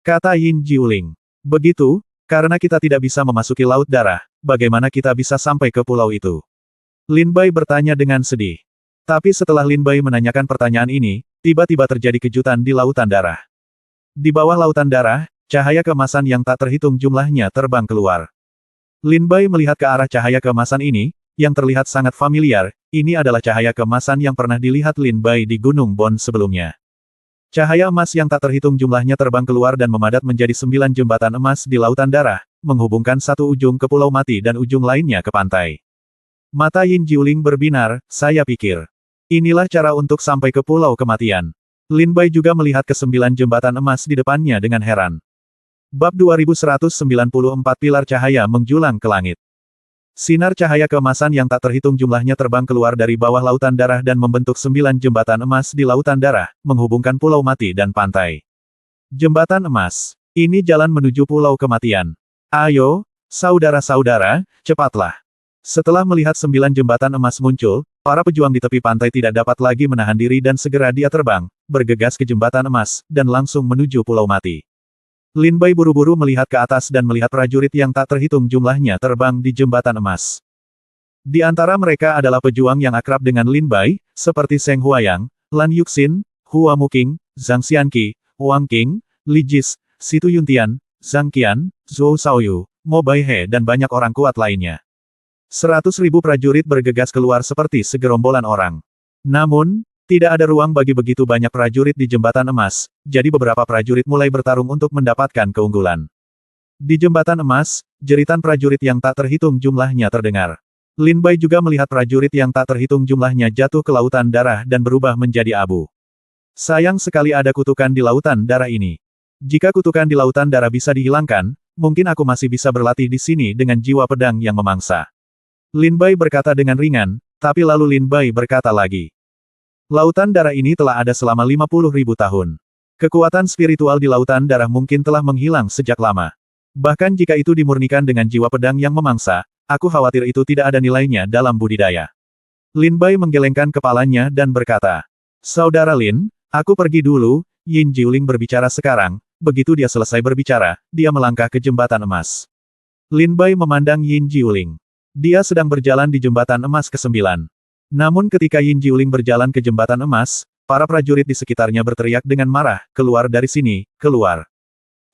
Kata Yin Jiuling. Begitu, karena kita tidak bisa memasuki laut darah, bagaimana kita bisa sampai ke pulau itu? Lin Bai bertanya dengan sedih. Tapi setelah Lin Bai menanyakan pertanyaan ini, tiba-tiba terjadi kejutan di lautan darah. Di bawah lautan darah, cahaya keemasan yang tak terhitung jumlahnya terbang keluar. Lin Bai melihat ke arah cahaya keemasan ini, yang terlihat sangat familiar, ini adalah cahaya keemasan yang pernah dilihat Lin Bai di Gunung Bon sebelumnya. Cahaya emas yang tak terhitung jumlahnya terbang keluar dan memadat menjadi 9 jembatan emas di lautan darah, menghubungkan satu ujung ke Pulau Mati dan ujung lainnya ke pantai. Mata Yin Jiuling berbinar, saya pikir. Inilah cara untuk sampai ke Pulau Kematian. Lin Bai juga melihat ke 9 jembatan emas di depannya dengan heran. Bab 2194 Pilar Cahaya menjulang ke langit. Sinar cahaya keemasan yang tak terhitung jumlahnya terbang keluar dari bawah lautan darah dan membentuk 9 jembatan emas di lautan darah, menghubungkan Pulau Mati dan pantai. Jembatan emas. Ini jalan menuju Pulau Kematian. Ayo, saudara-saudara, cepatlah. Setelah melihat 9 jembatan emas muncul, para pejuang di tepi pantai tidak dapat lagi menahan diri dan segera dia terbang, bergegas ke jembatan emas, dan langsung menuju Pulau Mati. Lin Bai buru-buru melihat ke atas dan melihat prajurit yang tak terhitung jumlahnya terbang di jembatan emas. Di antara mereka adalah pejuang yang akrab dengan Lin Bai, seperti Seng Huayang, Lan Yuxin, Hua Muqing, Zhang Xianqi, Wang Qing, Li Jis, Situ Yuntian, Zhang Qian, Zhou Shaoyu, Mo Baihe dan banyak orang kuat lainnya. 100.000 prajurit bergegas keluar seperti segerombolan orang. Namun, tidak ada ruang bagi begitu banyak prajurit di jembatan emas, jadi beberapa prajurit mulai bertarung untuk mendapatkan keunggulan. Di jembatan emas, jeritan prajurit yang tak terhitung jumlahnya terdengar. Lin Bai juga melihat prajurit yang tak terhitung jumlahnya jatuh ke lautan darah dan berubah menjadi abu. Sayang sekali ada kutukan di lautan darah ini. Jika kutukan di lautan darah bisa dihilangkan, mungkin aku masih bisa berlatih di sini dengan jiwa pedang yang memangsa. Lin Bai berkata dengan ringan, tapi lalu Lin Bai berkata lagi. Lautan darah ini telah ada selama 50.000 tahun. Kekuatan spiritual di lautan darah mungkin telah menghilang sejak lama. Bahkan jika itu dimurnikan dengan jiwa pedang yang memangsa, aku khawatir itu tidak ada nilainya dalam budidaya. Lin Bai menggelengkan kepalanya dan berkata, Saudara Lin, aku pergi dulu. Yin Jiuling berbicara sekarang. Begitu dia selesai berbicara, dia melangkah ke jembatan emas. Lin Bai memandang Yin Jiuling. Dia sedang berjalan di jembatan emas ke-9. Namun ketika Yin Jiuling berjalan ke jembatan emas, para prajurit di sekitarnya berteriak dengan marah, keluar dari sini, keluar.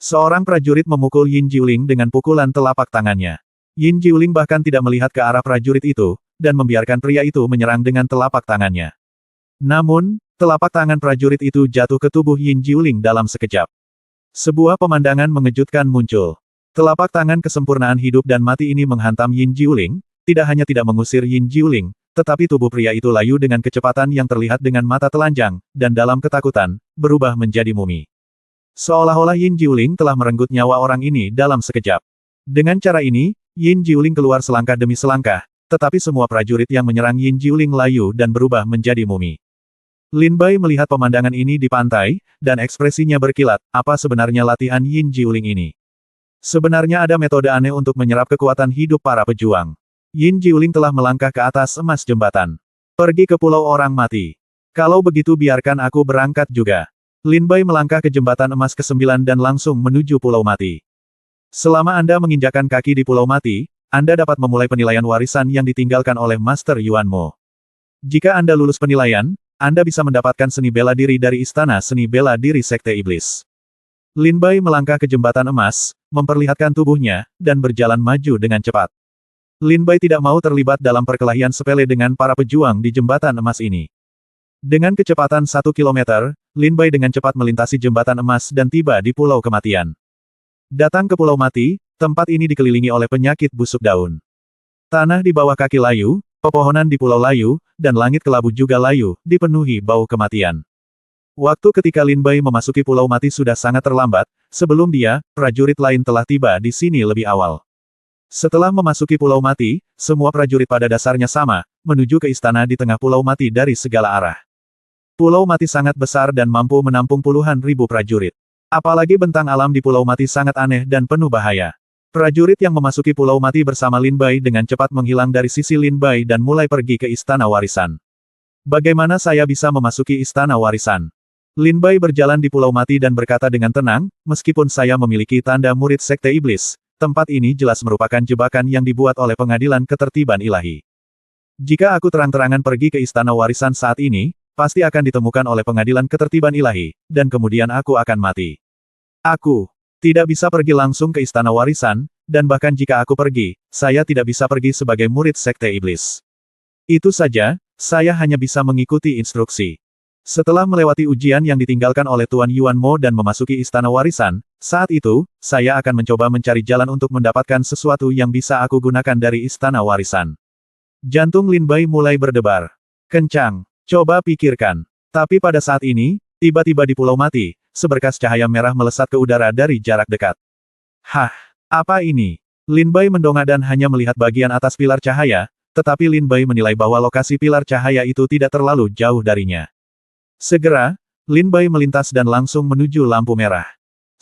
Seorang prajurit memukul Yin Jiuling dengan pukulan telapak tangannya. Yin Jiuling bahkan tidak melihat ke arah prajurit itu, dan membiarkan pria itu menyerang dengan telapak tangannya. Namun, telapak tangan prajurit itu jatuh ke tubuh Yin Jiuling dalam sekejap. Sebuah pemandangan mengejutkan muncul. Telapak tangan kesempurnaan hidup dan mati ini menghantam Yin Jiuling, tidak hanya tidak mengusir Yin Jiuling, tetapi tubuh pria itu layu dengan kecepatan yang terlihat dengan mata telanjang, dan dalam ketakutan, berubah menjadi mumi. Seolah-olah Yin Jiuling telah merenggut nyawa orang ini dalam sekejap. Dengan cara ini, Yin Jiuling keluar selangkah demi selangkah, tetapi semua prajurit yang menyerang Yin Jiuling layu dan berubah menjadi mumi. Lin Bai melihat pemandangan ini di pantai, dan ekspresinya berkilat, apa sebenarnya latihan Yin Jiuling ini? Sebenarnya ada metode aneh untuk menyerap kekuatan hidup para pejuang. Yin Jiuling telah melangkah ke atas emas jembatan. Pergi ke Pulau Orang Mati. Kalau begitu biarkan aku berangkat juga. Lin Bai melangkah ke jembatan emas ke-9 dan langsung menuju Pulau Mati. Selama Anda menginjakkan kaki di Pulau Mati, Anda dapat memulai penilaian warisan yang ditinggalkan oleh Master Yuan Mo. Jika Anda lulus penilaian, Anda bisa mendapatkan seni bela diri dari Istana Seni Bela Diri Sekte Iblis. Lin Bai melangkah ke jembatan emas, memperlihatkan tubuhnya, dan berjalan maju dengan cepat. Lin Bai tidak mau terlibat dalam perkelahian sepele dengan para pejuang di jembatan emas ini. Dengan kecepatan 1 kilometer, Lin Bai dengan cepat melintasi jembatan emas dan tiba di Pulau Kematian. Datang ke Pulau Mati, tempat ini dikelilingi oleh penyakit busuk daun. Tanah di bawah kaki layu, pepohonan di pulau layu, dan langit kelabu juga layu, dipenuhi bau kematian. Waktu ketika Lin Bai memasuki Pulau Mati sudah sangat terlambat, sebelum dia, prajurit lain telah tiba di sini lebih awal. Setelah memasuki Pulau Mati, semua prajurit pada dasarnya sama, menuju ke istana di tengah Pulau Mati dari segala arah. Pulau Mati sangat besar dan mampu menampung puluhan ribu prajurit. Apalagi bentang alam di Pulau Mati sangat aneh dan penuh bahaya. Prajurit yang memasuki Pulau Mati bersama Lin Bai dengan cepat menghilang dari sisi Lin Bai dan mulai pergi ke Istana Warisan. Bagaimana saya bisa memasuki Istana Warisan? Lin Bai berjalan di Pulau Mati dan berkata dengan tenang, meskipun saya memiliki tanda murid Sekte Iblis, tempat ini jelas merupakan jebakan yang dibuat oleh pengadilan ketertiban ilahi. Jika aku terang-terangan pergi ke Istana Warisan saat ini, pasti akan ditemukan oleh pengadilan ketertiban ilahi, dan kemudian aku akan mati. Aku tidak bisa pergi langsung ke Istana Warisan, dan bahkan jika aku pergi, saya tidak bisa pergi sebagai murid Sekte Iblis. Itu saja, saya hanya bisa mengikuti instruksi. Setelah melewati ujian yang ditinggalkan oleh Tuan Yuan Mo dan memasuki Istana Warisan, saat itu, saya akan mencoba mencari jalan untuk mendapatkan sesuatu yang bisa aku gunakan dari Istana Warisan. Jantung Lin Bai mulai berdebar kencang. Coba pikirkan. Tapi pada saat ini, tiba-tiba di Pulau Mati, seberkas cahaya merah melesat ke udara dari jarak dekat. Hah, apa ini? Lin Bai mendongak dan hanya melihat bagian atas pilar cahaya, tetapi Lin Bai menilai bahwa lokasi pilar cahaya itu tidak terlalu jauh darinya. Segera, Lin Bai melintas dan langsung menuju lampu merah.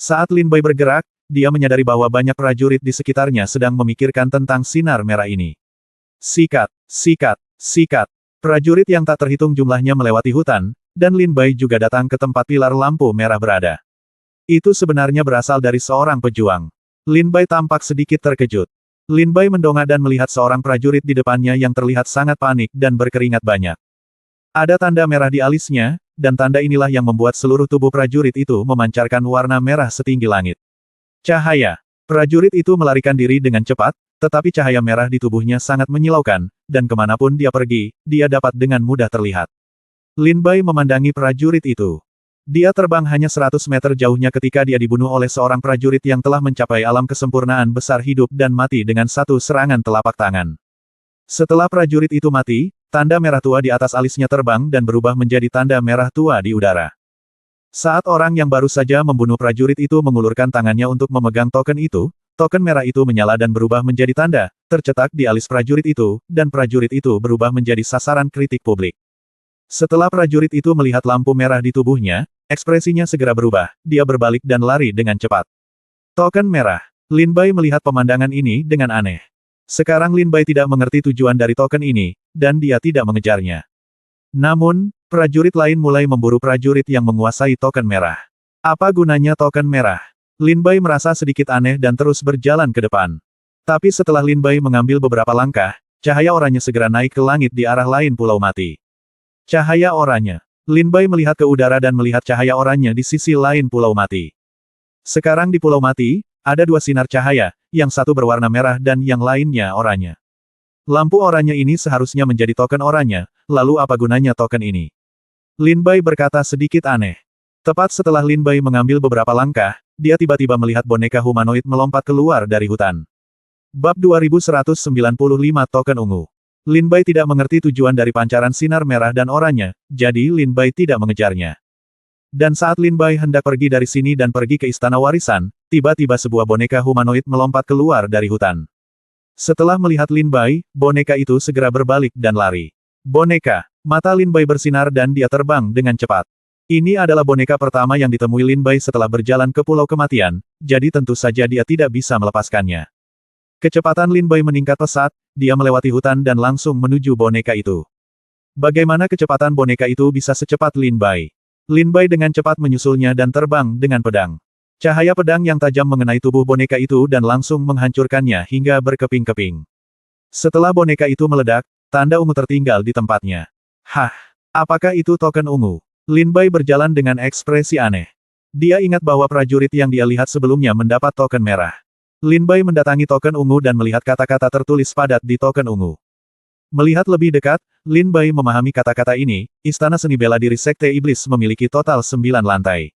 Saat Lin Bai bergerak, dia menyadari bahwa banyak prajurit di sekitarnya sedang memikirkan tentang sinar merah ini. Sikat, sikat, sikat. Prajurit yang tak terhitung jumlahnya melewati hutan, dan Lin Bai juga datang ke tempat pilar lampu merah berada. Itu sebenarnya berasal dari seorang pejuang. Lin Bai tampak sedikit terkejut. Lin Bai mendongak dan melihat seorang prajurit di depannya yang terlihat sangat panik dan berkeringat banyak. Ada tanda merah di alisnya, dan tanda inilah yang membuat seluruh tubuh prajurit itu memancarkan warna merah setinggi langit. Cahaya. Prajurit itu melarikan diri dengan cepat, tetapi cahaya merah di tubuhnya sangat menyilaukan, dan kemanapun dia pergi, dia dapat dengan mudah terlihat. Lin Bai memandangi prajurit itu. Dia terbang hanya 100 meter jauhnya ketika dia dibunuh oleh seorang prajurit yang telah mencapai alam kesempurnaan besar hidup dan mati dengan satu serangan telapak tangan. Setelah prajurit itu mati, tanda merah tua di atas alisnya terbang dan berubah menjadi tanda merah tua di udara. Saat orang yang baru saja membunuh prajurit itu mengulurkan tangannya untuk memegang token itu, token merah itu menyala dan berubah menjadi tanda, tercetak di alis prajurit itu, dan prajurit itu berubah menjadi sasaran kritik publik. Setelah prajurit itu melihat lampu merah di tubuhnya, ekspresinya segera berubah, dia berbalik dan lari dengan cepat. Token merah. Lin Bai melihat pemandangan ini dengan aneh. Sekarang Lin Bai tidak mengerti tujuan dari token ini, dan dia tidak mengejarnya. Namun, prajurit lain mulai memburu prajurit yang menguasai token merah. Apa gunanya token merah? Lin Bai merasa sedikit aneh dan terus berjalan ke depan. Tapi setelah Lin Bai mengambil beberapa langkah, cahaya oranye segera naik ke langit di arah lain Pulau Mati. Cahaya oranye. Lin Bai melihat ke udara dan melihat cahaya oranye di sisi lain Pulau Mati. Sekarang di Pulau Mati, ada dua sinar cahaya, yang satu berwarna merah dan yang lainnya oranye. Lampu oranye ini seharusnya menjadi token oranye, lalu apa gunanya token ini? Lin Bai berkata sedikit aneh. Tepat setelah Lin Bai mengambil beberapa langkah, dia tiba-tiba melihat boneka humanoid melompat keluar dari hutan. Bab 2195 Token Ungu. Lin Bai tidak mengerti tujuan dari pancaran sinar merah dan oranye, jadi Lin Bai tidak mengejarnya. Dan saat Lin Bai hendak pergi dari sini dan pergi ke Istana Warisan, tiba-tiba sebuah boneka humanoid melompat keluar dari hutan. Setelah melihat Lin Bai, boneka itu segera berbalik dan lari. Boneka. Mata Lin Bai bersinar dan dia terbang dengan cepat. Ini adalah boneka pertama yang ditemui Lin Bai setelah berjalan ke Pulau Kematian, jadi tentu saja dia tidak bisa melepaskannya. Kecepatan Lin Bai meningkat pesat, dia melewati hutan dan langsung menuju boneka itu. Bagaimana kecepatan boneka itu bisa secepat Lin Bai? Lin Bai dengan cepat menyusulnya dan terbang dengan pedang. Cahaya pedang yang tajam mengenai tubuh boneka itu dan langsung menghancurkannya hingga berkeping-keping. Setelah boneka itu meledak, tanda ungu tertinggal di tempatnya. Hah? Apakah itu token ungu? Lin Bai berjalan dengan ekspresi aneh. Dia ingat bahwa prajurit yang dia lihat sebelumnya mendapat token merah. Lin Bai mendatangi token ungu dan melihat kata-kata tertulis padat di token ungu. Melihat lebih dekat, Lin Bai memahami kata-kata ini, Istana Seni Bela Diri Sekte Iblis memiliki total 9 lantai.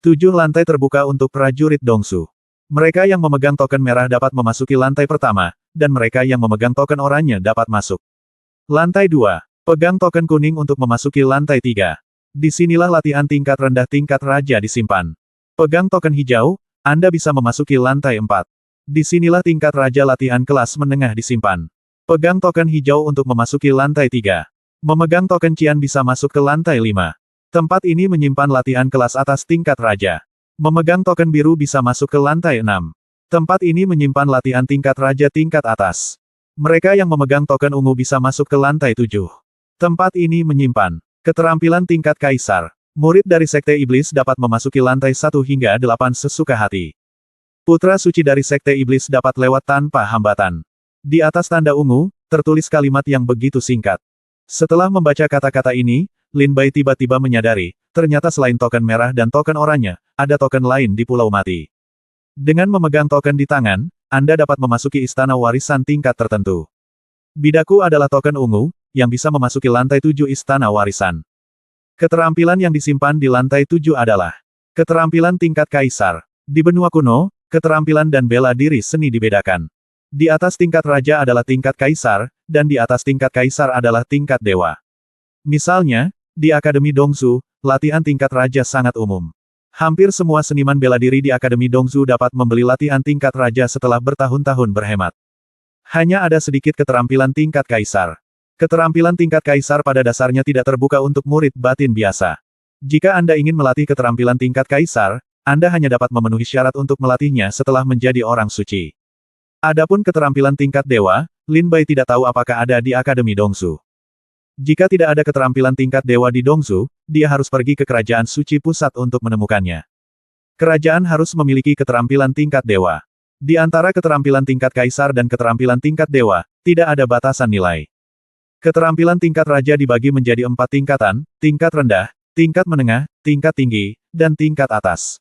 7 lantai terbuka untuk prajurit Dongsu. Mereka yang memegang token merah dapat memasuki lantai pertama, dan mereka yang memegang token oranye dapat masuk. Lantai 2. Pegang token kuning untuk memasuki lantai 3. Disinilah latihan tingkat rendah tingkat raja disimpan. Pegang token hijau, Anda bisa memasuki lantai 4. Disinilah tingkat raja latihan kelas menengah disimpan. Pegang token hijau untuk memasuki lantai 3. Memegang token cian bisa masuk ke lantai 5. Tempat ini menyimpan latihan kelas atas tingkat raja. Memegang token biru bisa masuk ke lantai 6. Tempat ini menyimpan latihan tingkat raja tingkat atas. Mereka yang memegang token ungu bisa masuk ke lantai 7. Tempat ini menyimpan keterampilan tingkat kaisar. Murid dari Sekte Iblis dapat memasuki lantai 1 hingga 8 sesuka hati. Putra suci dari Sekte Iblis dapat lewat tanpa hambatan. Di atas tanda ungu, tertulis kalimat yang begitu singkat. Setelah membaca kata-kata ini, Lin Bai tiba-tiba menyadari, ternyata selain token merah dan token oranye, ada token lain di Pulau Mati. Dengan memegang token di tangan, Anda dapat memasuki istana warisan tingkat tertentu. Bidaku adalah token ungu, yang bisa memasuki lantai 7 istana warisan. Keterampilan yang disimpan di lantai 7 adalah keterampilan tingkat kaisar. Di benua kuno, keterampilan dan bela diri seni dibedakan. Di atas tingkat raja adalah tingkat kaisar, dan di atas tingkat kaisar adalah tingkat dewa. Misalnya, di Akademi Dongsu, latihan tingkat raja sangat umum. Hampir semua seniman bela diri di Akademi Dongsu dapat membeli latihan tingkat raja setelah bertahun-tahun berhemat. Hanya ada sedikit keterampilan tingkat kaisar. Keterampilan tingkat kaisar pada dasarnya tidak terbuka untuk murid batin biasa. Jika Anda ingin melatih keterampilan tingkat kaisar, Anda hanya dapat memenuhi syarat untuk melatihnya setelah menjadi orang suci. Adapun keterampilan tingkat dewa, Lin Bai tidak tahu apakah ada di Akademi Dongsu. Jika tidak ada keterampilan tingkat dewa di Dongsu, dia harus pergi ke Kerajaan Suci Pusat untuk menemukannya. Kerajaan harus memiliki keterampilan tingkat dewa. Di antara keterampilan tingkat kaisar dan keterampilan tingkat dewa, tidak ada batasan nilai. Keterampilan tingkat raja dibagi menjadi 4 tingkatan, tingkat rendah, tingkat menengah, tingkat tinggi, dan tingkat atas.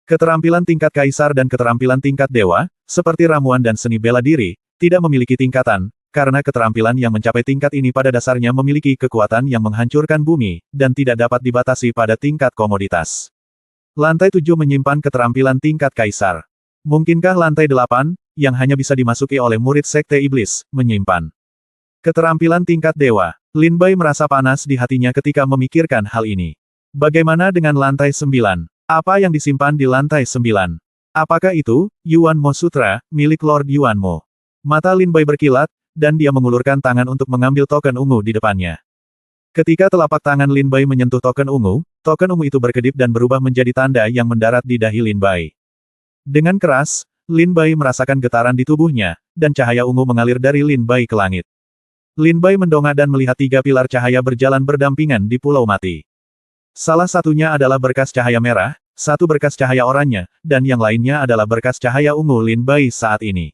Keterampilan tingkat kaisar dan keterampilan tingkat dewa, seperti ramuan dan seni bela diri, tidak memiliki tingkatan, karena keterampilan yang mencapai tingkat ini pada dasarnya memiliki kekuatan yang menghancurkan bumi, dan tidak dapat dibatasi pada tingkat komoditas. Lantai 7 menyimpan keterampilan tingkat kaisar. Mungkinkah lantai 8, yang hanya bisa dimasuki oleh murid Sekte Iblis, menyimpan keterampilan tingkat dewa? Lin Bai merasa panas di hatinya ketika memikirkan hal ini. Bagaimana dengan lantai 9? Apa yang disimpan di lantai 9? Apakah itu, Yuan Mo Sutra, milik Lord Yuan Mo? Mata Lin Bai berkilat, dan dia mengulurkan tangan untuk mengambil token ungu di depannya. Ketika telapak tangan Lin Bai menyentuh token ungu itu berkedip dan berubah menjadi tanda yang mendarat di dahi Lin Bai. Dengan keras, Lin Bai merasakan getaran di tubuhnya, dan cahaya ungu mengalir dari Lin Bai ke langit. Lin Bai mendongak dan melihat 3 pilar cahaya berjalan berdampingan di Pulau Mati. Salah satunya adalah berkas cahaya merah, satu berkas cahaya oranye, dan yang lainnya adalah berkas cahaya ungu Lin Bai saat ini.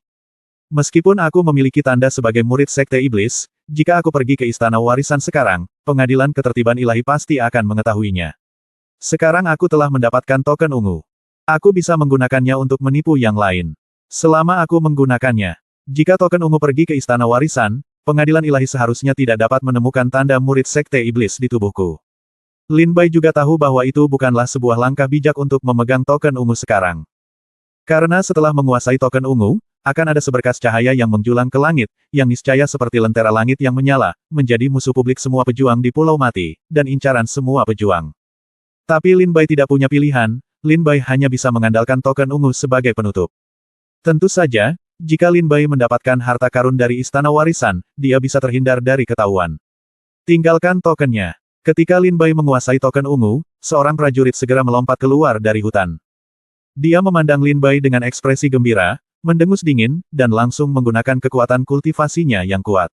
Meskipun aku memiliki tanda sebagai murid Sekte Iblis, jika aku pergi ke Istana Warisan sekarang, Pengadilan Ketertiban Ilahi pasti akan mengetahuinya. Sekarang aku telah mendapatkan token ungu. Aku bisa menggunakannya untuk menipu yang lain. Selama aku menggunakannya, jika token ungu pergi ke Istana Warisan, Pengadilan Ilahi seharusnya tidak dapat menemukan tanda murid Sekte Iblis di tubuhku. Lin Bai juga tahu bahwa itu bukanlah sebuah langkah bijak untuk memegang token ungu sekarang. Karena setelah menguasai token ungu, akan ada seberkas cahaya yang menjulang ke langit, yang niscaya seperti lentera langit yang menyala, menjadi musuh publik semua pejuang di Pulau Mati, dan incaran semua pejuang. Tapi Lin Bai tidak punya pilihan, Lin Bai hanya bisa mengandalkan token ungu sebagai penutup. Tentu saja, jika Lin Bai mendapatkan harta karun dari Istana Warisan, dia bisa terhindar dari ketahuan. Tinggalkan tokennya. Ketika Lin Bai menguasai token ungu, seorang prajurit segera melompat keluar dari hutan. Dia memandang Lin Bai dengan ekspresi gembira, mendengus dingin, dan langsung menggunakan kekuatan kultivasinya yang kuat.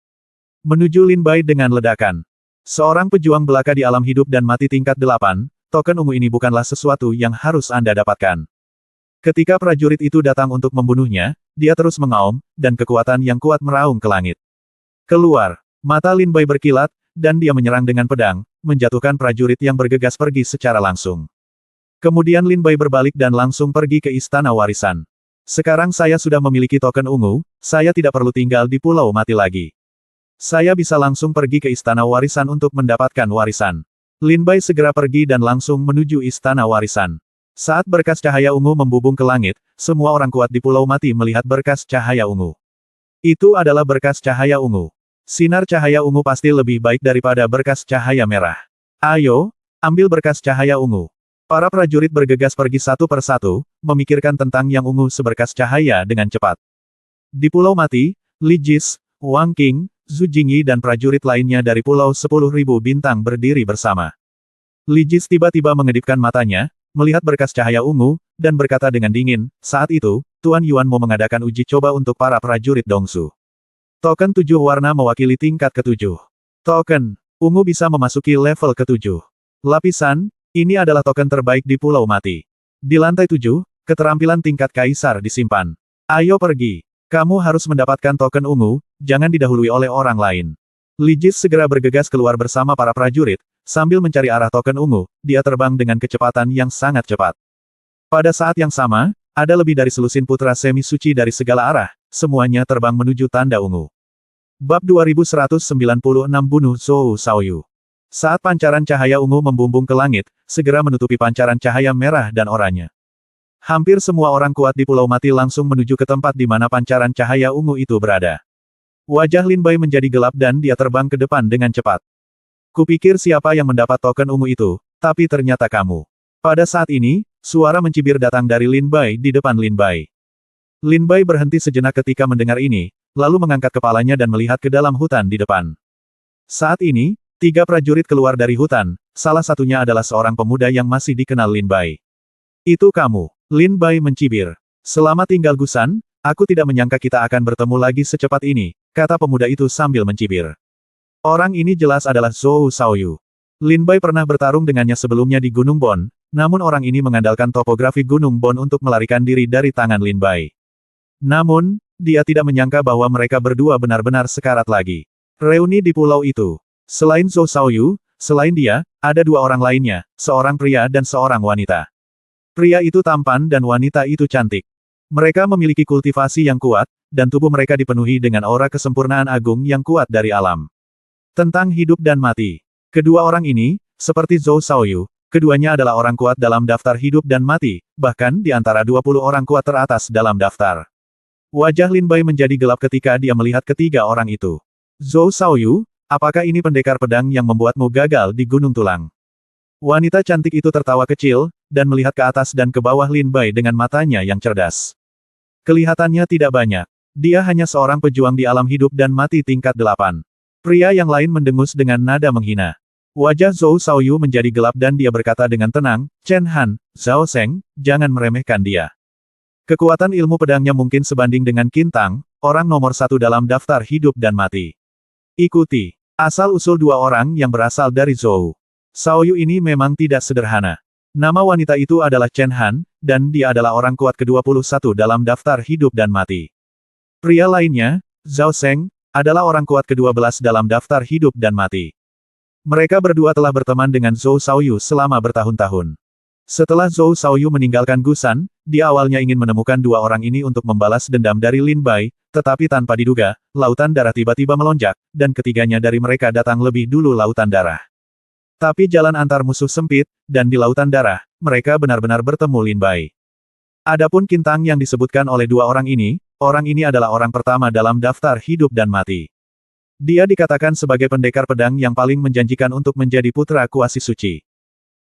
Menuju Lin Bai dengan ledakan. Seorang pejuang belaka di alam hidup dan mati tingkat 8, token ungu ini bukanlah sesuatu yang harus Anda dapatkan. Ketika prajurit itu datang untuk membunuhnya, dia terus mengaum, dan kekuatan yang kuat meraung ke langit. Keluar. Mata Lin Bai berkilat, dan dia menyerang dengan pedang, menjatuhkan prajurit yang bergegas pergi secara langsung. Kemudian Lin Bai berbalik dan langsung pergi ke Istana Warisan. Sekarang saya sudah memiliki token ungu, saya tidak perlu tinggal di Pulau Mati lagi. Saya bisa langsung pergi ke Istana Warisan untuk mendapatkan warisan. Lin Bai segera pergi dan langsung menuju Istana Warisan. Saat berkas cahaya ungu membubung ke langit, semua orang kuat di Pulau Mati melihat berkas cahaya ungu. Itu adalah berkas cahaya ungu. Sinar cahaya ungu pasti lebih baik daripada berkas cahaya merah. Ayo, ambil berkas cahaya ungu. Para prajurit bergegas pergi satu persatu, memikirkan tentang yang ungu seberkas cahaya dengan cepat. Di Pulau Mati, Li Jis, Wang Qing, Zhu Jingyi dan prajurit lainnya dari Pulau 10.000 Bintang berdiri bersama. Li Jis tiba-tiba mengedipkan matanya, melihat berkas cahaya ungu, dan berkata dengan dingin, saat itu, Tuan Yuan mau mengadakan uji coba untuk para prajurit Dongsu. Token 7 warna mewakili tingkat ke-7. Token ungu bisa memasuki level ke-7. Lapisan, ini adalah token terbaik di Pulau Mati. Di lantai 7, keterampilan tingkat kaisar disimpan. Ayo pergi. Kamu harus mendapatkan token ungu, jangan didahului oleh orang lain. Li Jis segera bergegas keluar bersama para prajurit, sambil mencari arah token ungu, dia terbang dengan kecepatan yang sangat cepat. Pada saat yang sama, ada lebih dari selusin putra semi suci dari segala arah, semuanya terbang menuju tanda ungu. Bab 2196 Bunuh Zhou Shaoyu. Saat pancaran cahaya ungu membumbung ke langit, segera menutupi pancaran cahaya merah dan oranye. Hampir semua orang kuat di Pulau Mati langsung menuju ke tempat di mana pancaran cahaya ungu itu berada. Wajah Lin Bai menjadi gelap dan dia terbang ke depan dengan cepat. Kupikir siapa yang mendapat token ungu itu, tapi ternyata kamu. Pada saat ini, suara mencibir datang dari Lin Bai di depan Lin Bai. Lin Bai berhenti sejenak ketika mendengar ini, lalu mengangkat kepalanya dan melihat ke dalam hutan di depan. Saat ini, 3 prajurit keluar dari hutan, salah satunya adalah seorang pemuda yang masih dikenal Lin Bai. Itu kamu. Lin Bai mencibir. Selamat tinggal Gusan, aku tidak menyangka kita akan bertemu lagi secepat ini, kata pemuda itu sambil mencibir. Orang ini jelas adalah Zhou Shaoyu. Lin Bai pernah bertarung dengannya sebelumnya di Gunung Bon, namun orang ini mengandalkan topografi Gunung Bon untuk melarikan diri dari tangan Lin Bai. Namun, dia tidak menyangka bahwa mereka berdua benar-benar sekarat lagi. Reuni di pulau itu. Selain Zhou Shaoyu, selain dia, ada 2 orang lainnya, seorang pria dan seorang wanita. Pria itu tampan dan wanita itu cantik. Mereka memiliki kultivasi yang kuat, dan tubuh mereka dipenuhi dengan aura kesempurnaan agung yang kuat dari alam. Tentang hidup dan mati. Kedua orang ini, seperti Zhou Shaoyu, keduanya adalah orang kuat dalam daftar hidup dan mati, bahkan di antara 20 orang kuat teratas dalam daftar. Wajah Lin Bai menjadi gelap ketika dia melihat ketiga orang itu. Zhou Shaoyu, apakah ini pendekar pedang yang membuatmu gagal di Gunung Tulang? Wanita cantik itu tertawa kecil, dan melihat ke atas dan ke bawah Lin Bai dengan matanya yang cerdas. Kelihatannya tidak banyak. Dia hanya seorang pejuang di alam hidup dan mati tingkat 8. Pria yang lain mendengus dengan nada menghina. Wajah Zhou Shaoyu menjadi gelap dan dia berkata dengan tenang, Chen Han, Zhao Seng, jangan meremehkan dia. Kekuatan ilmu pedangnya mungkin sebanding dengan Qin Tang, orang nomor satu dalam daftar hidup dan mati. Ikuti. Asal-usul dua orang yang berasal dari Zhou. Xiaoyu ini memang tidak sederhana. Nama wanita itu adalah Chen Han, dan dia adalah orang kuat ke-21 dalam daftar hidup dan mati. Pria lainnya, Zhao Sheng, adalah orang kuat ke-12 dalam daftar hidup dan mati. Mereka berdua telah berteman dengan Zhou Xiaoyu selama bertahun-tahun. Setelah Zhou Xiaoyu meninggalkan Gusan, dia awalnya ingin menemukan dua orang ini untuk membalas dendam dari Lin Bai, tetapi tanpa diduga, lautan darah tiba-tiba melonjak, dan ketiganya dari mereka datang lebih dulu lautan darah. Tapi jalan antar musuh sempit, dan di lautan darah, mereka benar-benar bertemu Lin Bai. Adapun Qin Tang yang disebutkan oleh dua orang ini adalah orang pertama dalam daftar hidup dan mati. Dia dikatakan sebagai pendekar pedang yang paling menjanjikan untuk menjadi putra kuasi suci.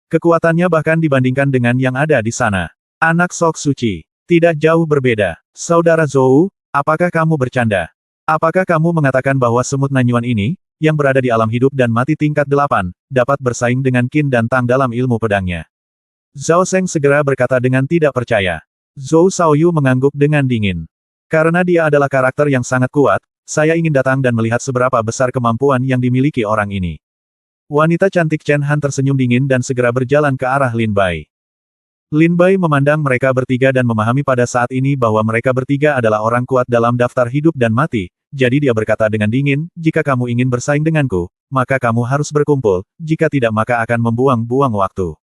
Kekuatannya bahkan dibandingkan dengan yang ada di sana. Anak Sok Suci. Tidak jauh berbeda. Saudara Zhou, apakah kamu bercanda? Apakah kamu mengatakan bahwa semut Nanyuan ini, yang berada di alam hidup dan mati tingkat 8, dapat bersaing dengan Qin dan Tang dalam ilmu pedangnya? Zhao Sheng segera berkata dengan tidak percaya. Zhou Xiaoyu mengangguk dengan dingin. Karena dia adalah karakter yang sangat kuat, saya ingin datang dan melihat seberapa besar kemampuan yang dimiliki orang ini. Wanita cantik Chen Han tersenyum dingin dan segera berjalan ke arah Lin Bai. Lin Bai memandang mereka bertiga dan memahami pada saat ini bahwa mereka bertiga adalah orang kuat dalam daftar hidup dan mati, jadi dia berkata dengan dingin, jika kamu ingin bersaing denganku, maka kamu harus berkumpul, jika tidak maka akan membuang-buang waktu.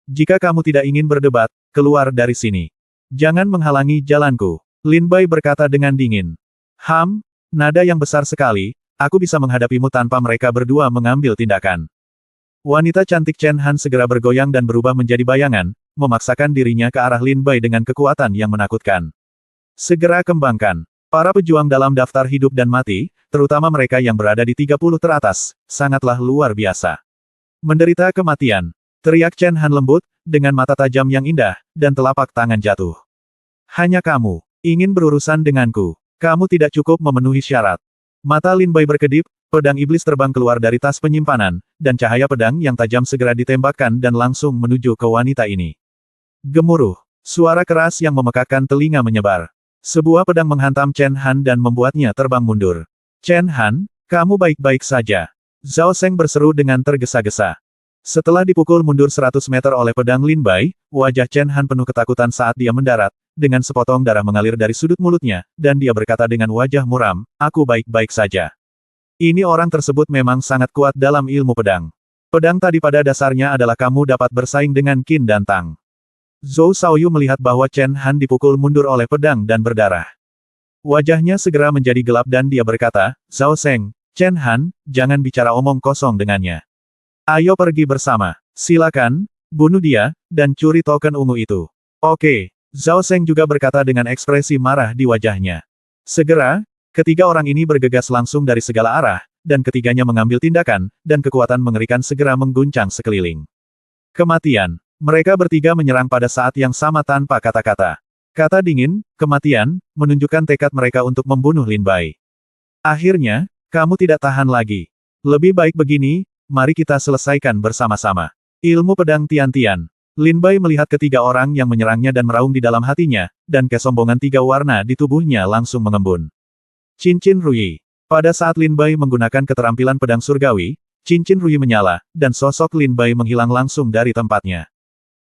Jika kamu tidak ingin berdebat, keluar dari sini. Jangan menghalangi jalanku. Lin Bai berkata dengan dingin. Nada yang besar sekali, aku bisa menghadapimu tanpa mereka berdua mengambil tindakan. Wanita cantik Chen Han segera bergoyang dan berubah menjadi bayangan, memaksakan dirinya ke arah Lin Bai dengan kekuatan yang menakutkan. Segera kembangkan. Para pejuang dalam daftar hidup dan mati, terutama mereka yang berada di 30 teratas, sangatlah luar biasa. Menderita kematian. Teriak Chen Han lembut, dengan mata tajam yang indah, dan telapak tangan jatuh. Hanya kamu ingin berurusan denganku. Kamu tidak cukup memenuhi syarat. Mata Lin Bai berkedip, pedang iblis terbang keluar dari tas penyimpanan, dan cahaya pedang yang tajam segera ditembakkan dan langsung menuju ke wanita ini. Gemuruh. Suara keras yang memekakkan telinga menyebar. Sebuah pedang menghantam Chen Han dan membuatnya terbang mundur. Chen Han, kamu baik-baik saja. Zhao Sheng berseru dengan tergesa-gesa. Setelah dipukul mundur 100 meter oleh pedang Lin Bai, wajah Chen Han penuh ketakutan saat dia mendarat, dengan sepotong darah mengalir dari sudut mulutnya, dan dia berkata dengan wajah muram, aku baik-baik saja. Ini orang tersebut memang sangat kuat dalam ilmu pedang. Pedang tadi pada dasarnya adalah kamu dapat bersaing dengan Qin dan Tang. Zhou Xiaoyu melihat bahwa Chen Han dipukul mundur oleh pedang dan berdarah. Wajahnya segera menjadi gelap dan dia berkata, Zhao Sheng, Chen Han, jangan bicara omong kosong dengannya. Ayo pergi bersama. Silakan, bunuh dia, dan curi token ungu itu. Oke. Zhao Sheng juga berkata dengan ekspresi marah di wajahnya. Segera, ketiga orang ini bergegas langsung dari segala arah, dan ketiganya mengambil tindakan, dan kekuatan mengerikan segera mengguncang sekeliling. Kematian. Mereka bertiga menyerang pada saat yang sama tanpa kata-kata. Kata dingin, kematian, menunjukkan tekad mereka untuk membunuh Lin Bai. Akhirnya, kamu tidak tahan lagi. Lebih baik begini, mari kita selesaikan bersama-sama. Ilmu pedang Tian-Tian. Lin Bai melihat ketiga orang yang menyerangnya dan meraung di dalam hatinya, dan kesombongan tiga warna di tubuhnya langsung mengembun. Cincin Ruyi. Pada saat Lin Bai menggunakan keterampilan pedang surgawi, cincin Ruyi menyala, dan sosok Lin Bai menghilang langsung dari tempatnya.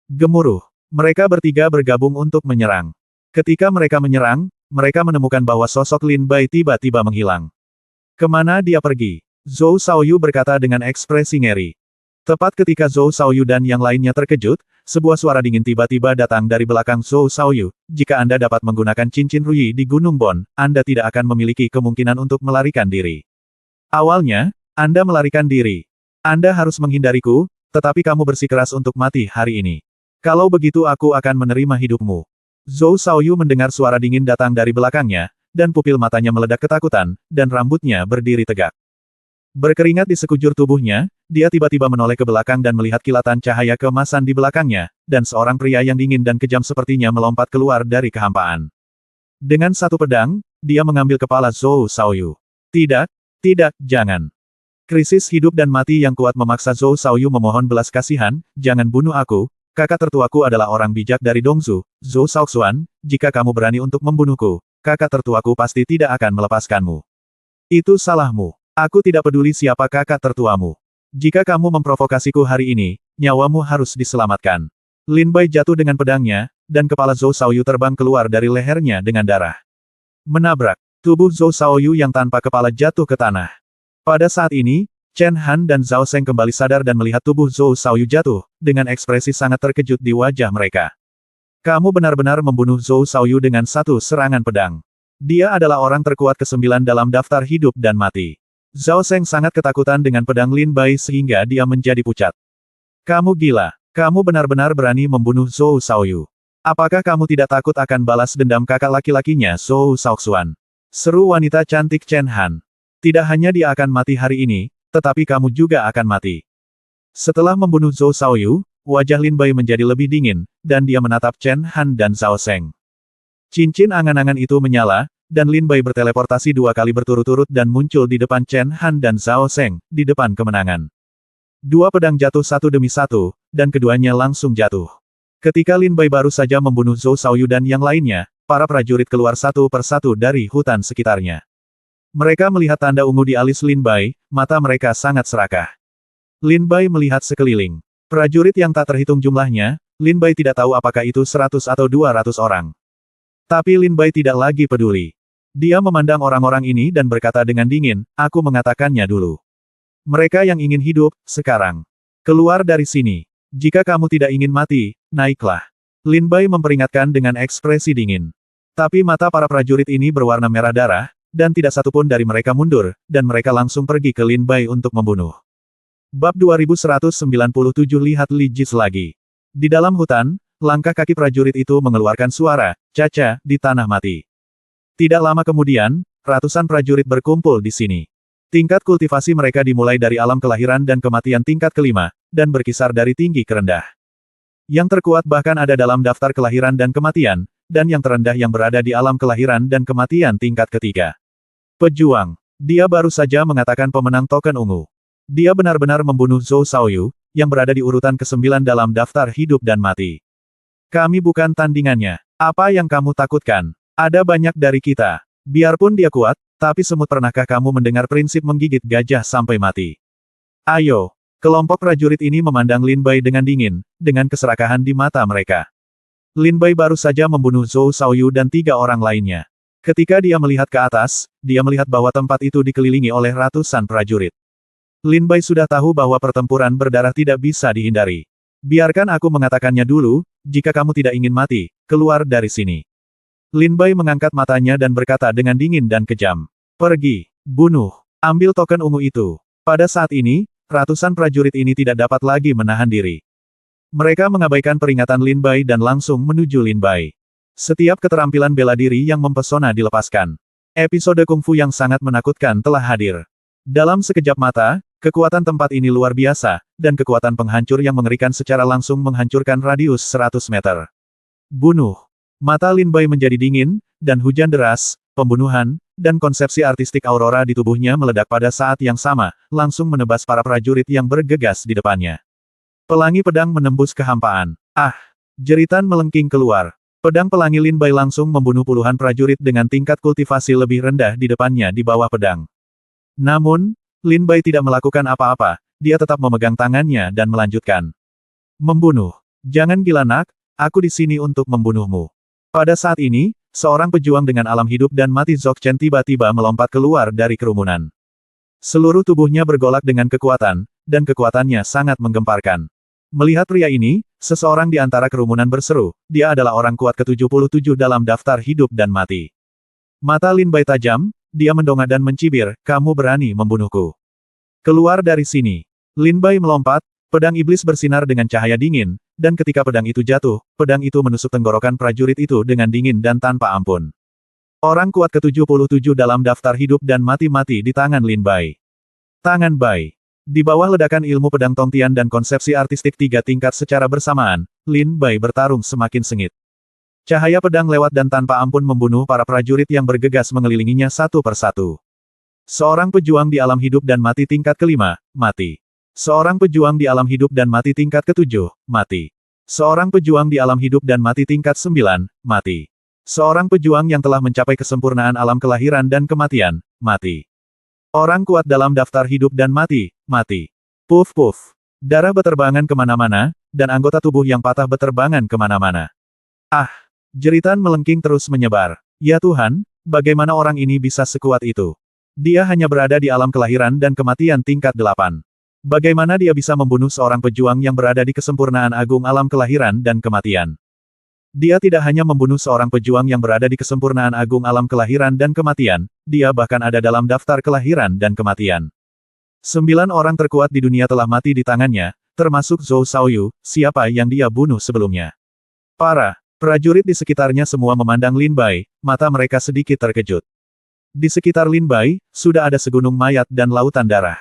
Gemuruh. Mereka bertiga bergabung untuk menyerang. Ketika mereka menyerang, mereka menemukan bahwa sosok Lin Bai tiba-tiba menghilang. Kemana dia pergi? Zhou Xiaoyu berkata dengan ekspresi ngeri. Tepat ketika Zhou Xiaoyu dan yang lainnya terkejut, sebuah suara dingin tiba-tiba datang dari belakang Zhou Xiaoyu. Jika Anda dapat menggunakan cincin Ruyi di Gunung Bon, Anda tidak akan memiliki kemungkinan untuk melarikan diri. Awalnya, Anda melarikan diri. Anda harus menghindariku, tetapi kamu bersikeras untuk mati hari ini. Kalau begitu aku akan menerima hidupmu. Zhou Xiaoyu mendengar suara dingin datang dari belakangnya, dan pupil matanya meledak ketakutan, dan rambutnya berdiri tegak. Berkeringat di sekujur tubuhnya, dia tiba-tiba menoleh ke belakang dan melihat kilatan cahaya keemasan di belakangnya, dan seorang pria yang dingin dan kejam sepertinya melompat keluar dari kehampaan. Dengan satu pedang, dia mengambil kepala Zhou Xiaoyu. Tidak, jangan. Krisis hidup dan mati yang kuat memaksa Zhou Xiaoyu memohon belas kasihan, jangan bunuh aku, kakak tertuaku adalah orang bijak dari Dongzu, Zhou Shaoxuan, jika kamu berani untuk membunuhku, kakak tertuaku pasti tidak akan melepaskanmu. Itu salahmu. Aku tidak peduli siapa kakak tertuamu. Jika kamu memprovokasiku hari ini, nyawamu harus diselamatkan. Lin Bai jatuh dengan pedangnya, dan kepala Zhou Xiaoyu terbang keluar dari lehernya dengan darah. Menabrak. Tubuh Zhou Xiaoyu yang tanpa kepala jatuh ke tanah. Pada saat ini, Chen Han dan Zhao Seng kembali sadar dan melihat tubuh Zhou Xiaoyu jatuh, dengan ekspresi sangat terkejut di wajah mereka. Kamu benar-benar membunuh Zhou Xiaoyu dengan satu serangan pedang. Dia adalah orang terkuat ke-9 dalam daftar hidup dan mati. Zhao Seng sangat ketakutan dengan pedang Lin Bai sehingga dia menjadi pucat. Kamu gila. Kamu benar-benar berani membunuh Zhou Xiaoyu. Apakah kamu tidak takut akan balas dendam kakak laki-lakinya Zhou Shaoxuan? Seru wanita cantik Chen Han. Tidak hanya dia akan mati hari ini, tetapi kamu juga akan mati. Setelah membunuh Zhou Xiaoyu, wajah Lin Bai menjadi lebih dingin, dan dia menatap Chen Han dan Zhao Seng. Cincin angan-angan itu menyala, dan Lin Bai berteleportasi 2 kali berturut-turut dan muncul di depan Chen Han dan Zhao Seng, di depan kemenangan. 2 pedang jatuh satu demi satu, dan keduanya langsung jatuh. Ketika Lin Bai baru saja membunuh Zhou Xiaoyu dan yang lainnya, para prajurit keluar satu persatu dari hutan sekitarnya. Mereka melihat tanda ungu di alis Lin Bai, mata mereka sangat serakah. Lin Bai melihat sekeliling. Prajurit yang tak terhitung jumlahnya, Lin Bai tidak tahu apakah itu 100 atau 200 orang. Tapi Lin Bai tidak lagi peduli. Dia memandang orang-orang ini dan berkata dengan dingin, aku mengatakannya dulu. Mereka yang ingin hidup, sekarang. Keluar dari sini. Jika kamu tidak ingin mati, naiklah. Lin Bai memperingatkan dengan ekspresi dingin. Tapi mata para prajurit ini berwarna merah darah, dan tidak satupun dari mereka mundur, dan mereka langsung pergi ke Lin Bai untuk membunuh. Bab 2197 lihat Li Jis lagi. Di dalam hutan, langkah kaki prajurit itu mengeluarkan suara, caca, di tanah mati. Tidak lama kemudian, ratusan prajurit berkumpul di sini. Tingkat kultivasi mereka dimulai dari alam kelahiran dan kematian tingkat kelima, dan berkisar dari tinggi ke rendah. Yang terkuat bahkan ada dalam daftar kelahiran dan kematian, dan yang terendah yang berada di alam kelahiran dan kematian tingkat ketiga. Pejuang. Dia baru saja mengatakan pemenang token ungu. Dia benar-benar membunuh Zhou Xiaoyu, yang berada di urutan ke-9 dalam daftar hidup dan mati. Kami bukan tandingannya. Apa yang kamu takutkan? Ada banyak dari kita. Biarpun dia kuat, tapi semut pernahkah kamu mendengar prinsip menggigit gajah sampai mati? Ayo. Kelompok prajurit ini memandang Lin Bai dengan dingin, dengan keserakahan di mata mereka. Lin Bai baru saja membunuh Zhou Xiaoyu dan 3 orang lainnya. Ketika dia melihat ke atas, dia melihat bahwa tempat itu dikelilingi oleh ratusan prajurit. Lin Bai sudah tahu bahwa pertempuran berdarah tidak bisa dihindari. Biarkan aku mengatakannya dulu, jika kamu tidak ingin mati, keluar dari sini. Lin Bai mengangkat matanya dan berkata dengan dingin dan kejam. Pergi, bunuh, ambil token ungu itu. Pada saat ini, ratusan prajurit ini tidak dapat lagi menahan diri. Mereka mengabaikan peringatan Lin Bai dan langsung menuju Lin Bai. Setiap keterampilan bela diri yang mempesona dilepaskan. Episode kungfu yang sangat menakutkan telah hadir. Dalam sekejap mata, kekuatan tempat ini luar biasa, dan kekuatan penghancur yang mengerikan secara langsung menghancurkan radius 100 meter. Bunuh. Mata Lin Bai menjadi dingin, dan hujan deras, pembunuhan, dan konsepsi artistik aurora di tubuhnya meledak pada saat yang sama, langsung menebas para prajurit yang bergegas di depannya. Pelangi pedang menembus kehampaan. Ah! Jeritan melengking keluar. Pedang pelangi Lin Bai langsung membunuh puluhan prajurit dengan tingkat kultivasi lebih rendah di depannya di bawah pedang. Namun, Lin Bai tidak melakukan apa-apa, dia tetap memegang tangannya dan melanjutkan. Membunuh. Jangan gila nak, aku di sini untuk membunuhmu. Pada saat ini, seorang pejuang dengan alam hidup dan mati Zhou Chen tiba-tiba melompat keluar dari kerumunan. Seluruh tubuhnya bergolak dengan kekuatan, dan kekuatannya sangat menggemparkan. Melihat pria ini, seseorang di antara kerumunan berseru, dia adalah orang kuat ke-77 dalam daftar hidup dan mati. Mata Lin Bai tajam, dia mendongak dan mencibir, kamu berani membunuhku. Keluar dari sini. Lin Bai melompat, pedang iblis bersinar dengan cahaya dingin, dan ketika pedang itu jatuh, pedang itu menusuk tenggorokan prajurit itu dengan dingin dan tanpa ampun. Orang kuat ke-77 dalam daftar hidup dan mati-mati di tangan Lin Bai. Tangan Bai. Di bawah ledakan ilmu pedang Tongtian dan konsepsi artistik 3 tingkat secara bersamaan, Lin Bai bertarung semakin sengit. Cahaya pedang lewat dan tanpa ampun membunuh para prajurit yang bergegas mengelilinginya satu persatu. Seorang pejuang di alam hidup dan mati tingkat kelima, mati. Seorang pejuang di alam hidup dan mati tingkat ketujuh, mati. Seorang pejuang di alam hidup dan mati tingkat 9, mati. Seorang pejuang yang telah mencapai kesempurnaan alam kelahiran dan kematian, mati. Orang kuat dalam daftar hidup dan mati, mati. Puf puf. Darah beterbangan kemana-mana, dan anggota tubuh yang patah beterbangan kemana-mana. Ah! Jeritan melengking terus menyebar. Ya Tuhan, bagaimana orang ini bisa sekuat itu? Dia hanya berada di alam kelahiran dan kematian tingkat 8. Bagaimana dia bisa membunuh seorang pejuang yang berada di kesempurnaan agung alam kelahiran dan kematian? Dia tidak hanya membunuh seorang pejuang yang berada di kesempurnaan agung alam kelahiran dan kematian, dia bahkan ada dalam daftar kelahiran dan kematian. 9 orang terkuat di dunia telah mati di tangannya, termasuk Zhou Xiaoyu, siapa yang dia bunuh sebelumnya. Para prajurit di sekitarnya semua memandang Lin Bai, mata mereka sedikit terkejut. Di sekitar Lin Bai, sudah ada segunung mayat dan lautan darah.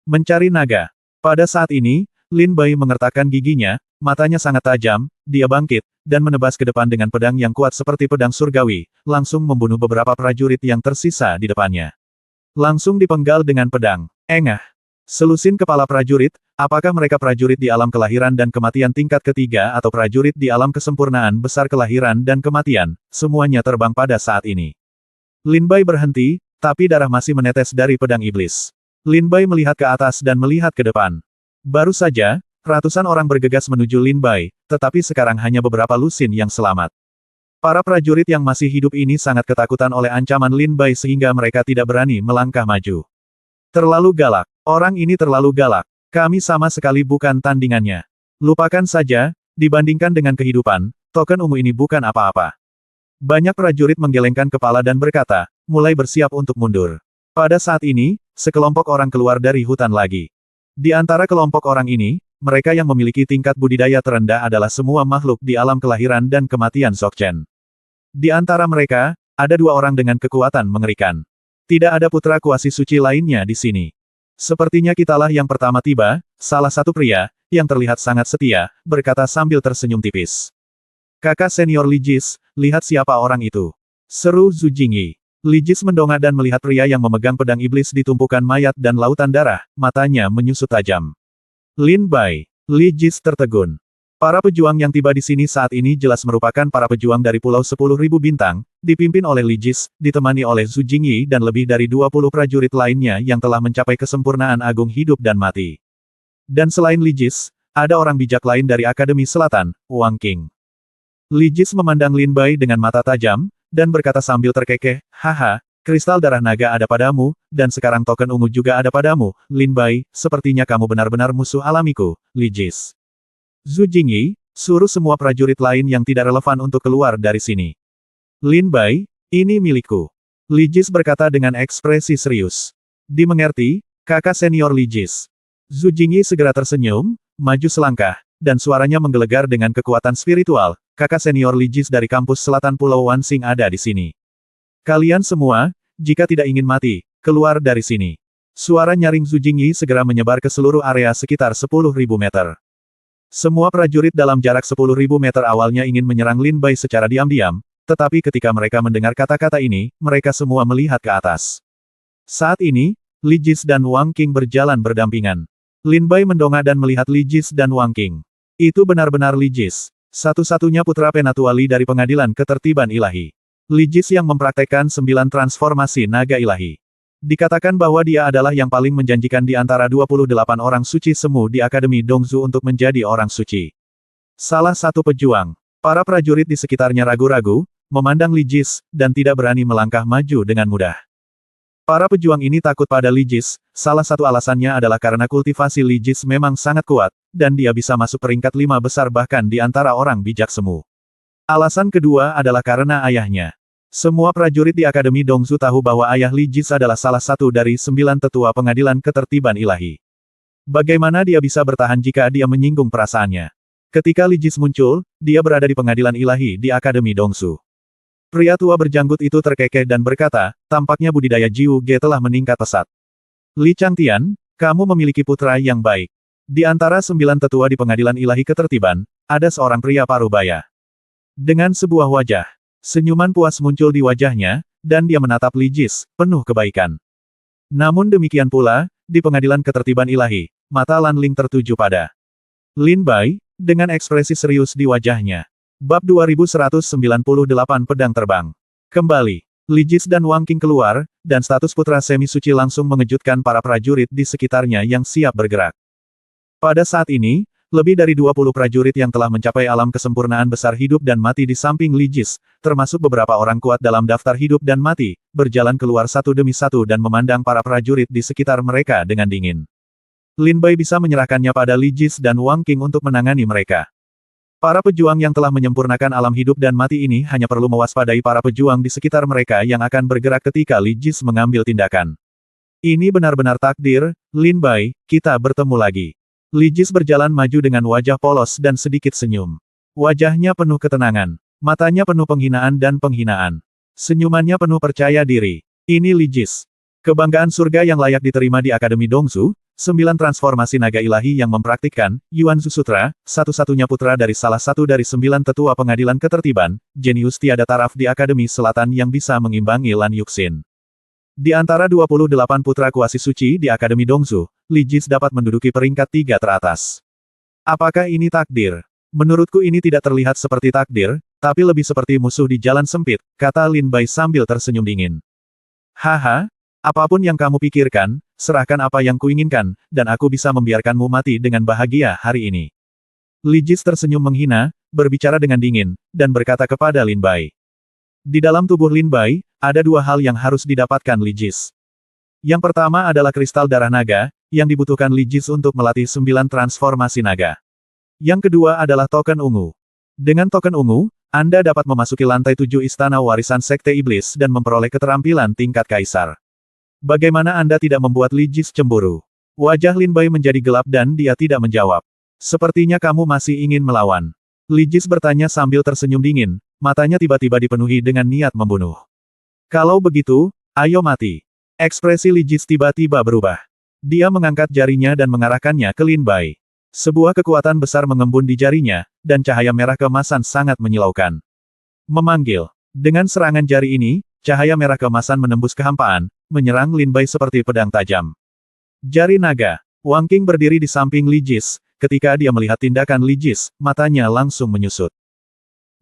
Mencari naga. Pada saat ini, Lin Bai mengertakkan giginya, matanya sangat tajam, dia bangkit, dan menebas ke depan dengan pedang yang kuat seperti pedang surgawi, langsung membunuh beberapa prajurit yang tersisa di depannya. Langsung dipenggal dengan pedang. Engah. Selusin kepala prajurit, apakah mereka prajurit di alam kelahiran dan kematian tingkat ketiga atau prajurit di alam kesempurnaan besar kelahiran dan kematian, semuanya terbang pada saat ini. Lin Bai berhenti, tapi darah masih menetes dari pedang iblis. Lin Bai melihat ke atas dan melihat ke depan. Baru saja, ratusan orang bergegas menuju Lin Bai, tetapi sekarang hanya beberapa lusin yang selamat. Para prajurit yang masih hidup ini sangat ketakutan oleh ancaman Lin Bai sehingga mereka tidak berani melangkah maju. Terlalu galak. Orang ini terlalu galak. Kami sama sekali bukan tandingannya. Lupakan saja, dibandingkan dengan kehidupan, token ungu ini bukan apa-apa. Banyak prajurit menggelengkan kepala dan berkata, mulai bersiap untuk mundur. Pada saat ini, sekelompok orang keluar dari hutan lagi. Di antara kelompok orang ini, mereka yang memiliki tingkat budidaya terendah adalah semua makhluk di alam kelahiran dan kematian Dzogchen. Di antara mereka, ada 2 orang dengan kekuatan mengerikan. Tidak ada putra kuasi suci lainnya di sini. Sepertinya kitalah yang pertama tiba, salah satu pria, yang terlihat sangat setia, berkata sambil tersenyum tipis. Kakak senior Li Jis, lihat siapa orang itu. Seru Zhu Jingyi. Li Jis mendongak dan melihat pria yang memegang pedang iblis di tumpukan mayat dan lautan darah, matanya menyusut tajam. Lin Bai. Li Jis tertegun. Para pejuang yang tiba di sini saat ini jelas merupakan para pejuang dari Pulau 10.000 Bintang, dipimpin oleh Li Jis, ditemani oleh Zhu Jingyi dan lebih dari 20 prajurit lainnya yang telah mencapai kesempurnaan agung hidup dan mati. Dan selain Li Jis, ada orang bijak lain dari Akademi Selatan, Wang Qing. Li Jis memandang Lin Bai dengan mata tajam, dan berkata sambil terkekeh, haha, kristal darah naga ada padamu, dan sekarang token ungu juga ada padamu, Lin Bai, sepertinya kamu benar-benar musuh alamiku, Li Jis. Zhu Jingyi, suruh semua prajurit lain yang tidak relevan untuk keluar dari sini. Lin Bai, ini milikku. Li Jis berkata dengan ekspresi serius. Dimengerti, kakak senior Li Jis. Zhu Jingyi segera tersenyum, maju selangkah, dan suaranya menggelegar dengan kekuatan spiritual, kakak senior Li Jis dari kampus selatan Pulau Wanxing ada di sini. Kalian semua, jika tidak ingin mati, keluar dari sini. Suara nyaring Zhu Jingyi segera menyebar ke seluruh area sekitar 10.000 meter. Semua prajurit dalam jarak 10.000 meter awalnya ingin menyerang Lin Bai secara diam-diam, tetapi ketika mereka mendengar kata-kata ini, mereka semua melihat ke atas. Saat ini, Li Jis dan Wang Qing berjalan berdampingan. Lin Bai mendongak dan melihat Li Jis dan Wang Qing. Itu benar-benar Li Jis, satu-satunya putra penatua Li dari pengadilan ketertiban ilahi. Li Jis yang mempraktekkan 9 transformasi naga ilahi. Dikatakan bahwa dia adalah yang paling menjanjikan di antara 28 orang suci semu di Akademi Dongzu untuk menjadi orang suci. Salah satu pejuang. Para prajurit di sekitarnya ragu-ragu, memandang Li Jis, dan tidak berani melangkah maju dengan mudah. Para pejuang ini takut pada Li Jis, salah satu alasannya adalah karena kultivasi Li Jis memang sangat kuat, dan dia bisa masuk peringkat 5 besar bahkan di antara orang bijak semu. Alasan kedua adalah karena ayahnya. Semua prajurit di Akademi Dongzu tahu bahwa ayah Li Jis adalah salah satu dari 9 tetua pengadilan ketertiban ilahi. Bagaimana dia bisa bertahan jika dia menyinggung perasaannya? Ketika Li Jis muncul, dia berada di pengadilan ilahi di Akademi Dongzu. Pria tua berjanggut itu terkekeh dan berkata, tampaknya budidaya Jiu Ge telah meningkat pesat. Li Changtian, kamu memiliki putra yang baik. Di antara 9 tetua di pengadilan ilahi ketertiban, ada seorang pria parubaya. Dengan sebuah wajah, senyuman puas muncul di wajahnya, dan dia menatap Li Jis, penuh kebaikan. Namun demikian pula, di pengadilan ketertiban ilahi, mata Lan Ling tertuju pada Lin Bai, Dengan ekspresi serius di wajahnya. Bab 2198 Pedang Terbang. Kembali. Li Jis dan Wang Qing keluar, dan status putra semi suci langsung mengejutkan para prajurit di sekitarnya yang siap bergerak. Pada saat ini, lebih dari 20 prajurit yang telah mencapai alam kesempurnaan besar hidup dan mati di samping Li Jis, termasuk beberapa orang kuat dalam daftar hidup dan mati, berjalan keluar satu demi satu dan memandang para prajurit di sekitar mereka dengan dingin. Lin Bai bisa menyerahkannya pada Li Jis dan Wang Qing untuk menangani mereka. Para pejuang yang telah menyempurnakan alam hidup dan mati ini hanya perlu mewaspadai para pejuang di sekitar mereka yang akan bergerak ketika Li Jis mengambil tindakan. Ini benar-benar takdir, Lin Bai, kita bertemu lagi. Li Jis berjalan maju dengan wajah polos dan sedikit senyum. Wajahnya penuh ketenangan. Matanya penuh penghinaan dan penghinaan. Senyumannya penuh percaya diri. Ini Li Jis. Kebanggaan surga yang layak diterima di Akademi Dongzu, 9 transformasi naga ilahi yang mempraktikkan, Yuan Zhu Sutra, satu-satunya putra dari salah satu dari 9 tetua pengadilan ketertiban, jenius tiada taraf di Akademi Selatan yang bisa mengimbangi Lan Yuxin. Di antara 28 putra kuasi suci di Akademi Dongzu, Li Jis dapat menduduki peringkat 3 teratas. Apakah ini takdir? Menurutku ini tidak terlihat seperti takdir, tapi lebih seperti musuh di jalan sempit, kata Lin Bai sambil tersenyum dingin. Haha, apapun yang kamu pikirkan, serahkan apa yang kuinginkan, dan aku bisa membiarkanmu mati dengan bahagia hari ini. Li Jis tersenyum menghina, berbicara dengan dingin, dan berkata kepada Lin Bai. Di dalam tubuh Lin Bai, ada 2 hal yang harus didapatkan Li Jis. Yang pertama adalah kristal darah naga, yang dibutuhkan Li Jis untuk melatih 9 transformasi naga. Yang kedua adalah token ungu. Dengan token ungu, Anda dapat memasuki lantai 7 istana warisan Sekte Iblis dan memperoleh keterampilan tingkat kaisar. Bagaimana Anda tidak membuat Li Jis cemburu? Wajah Lin Bai menjadi gelap dan dia tidak menjawab. Sepertinya kamu masih ingin melawan. Li Jis bertanya sambil tersenyum dingin, matanya tiba-tiba dipenuhi dengan niat membunuh. Kalau begitu, ayo mati. Ekspresi Li Jis tiba-tiba berubah. Dia mengangkat jarinya dan mengarahkannya ke Lin Bai. Sebuah kekuatan besar mengembun di jarinya, dan cahaya merah keemasan sangat menyilaukan. Memanggil. Dengan serangan jari ini, cahaya merah keemasan menembus kehampaan, menyerang Lin Bai seperti pedang tajam. Jari naga. Wang Qing berdiri di samping Li Jis, ketika dia melihat tindakan Li Jis, matanya langsung menyusut.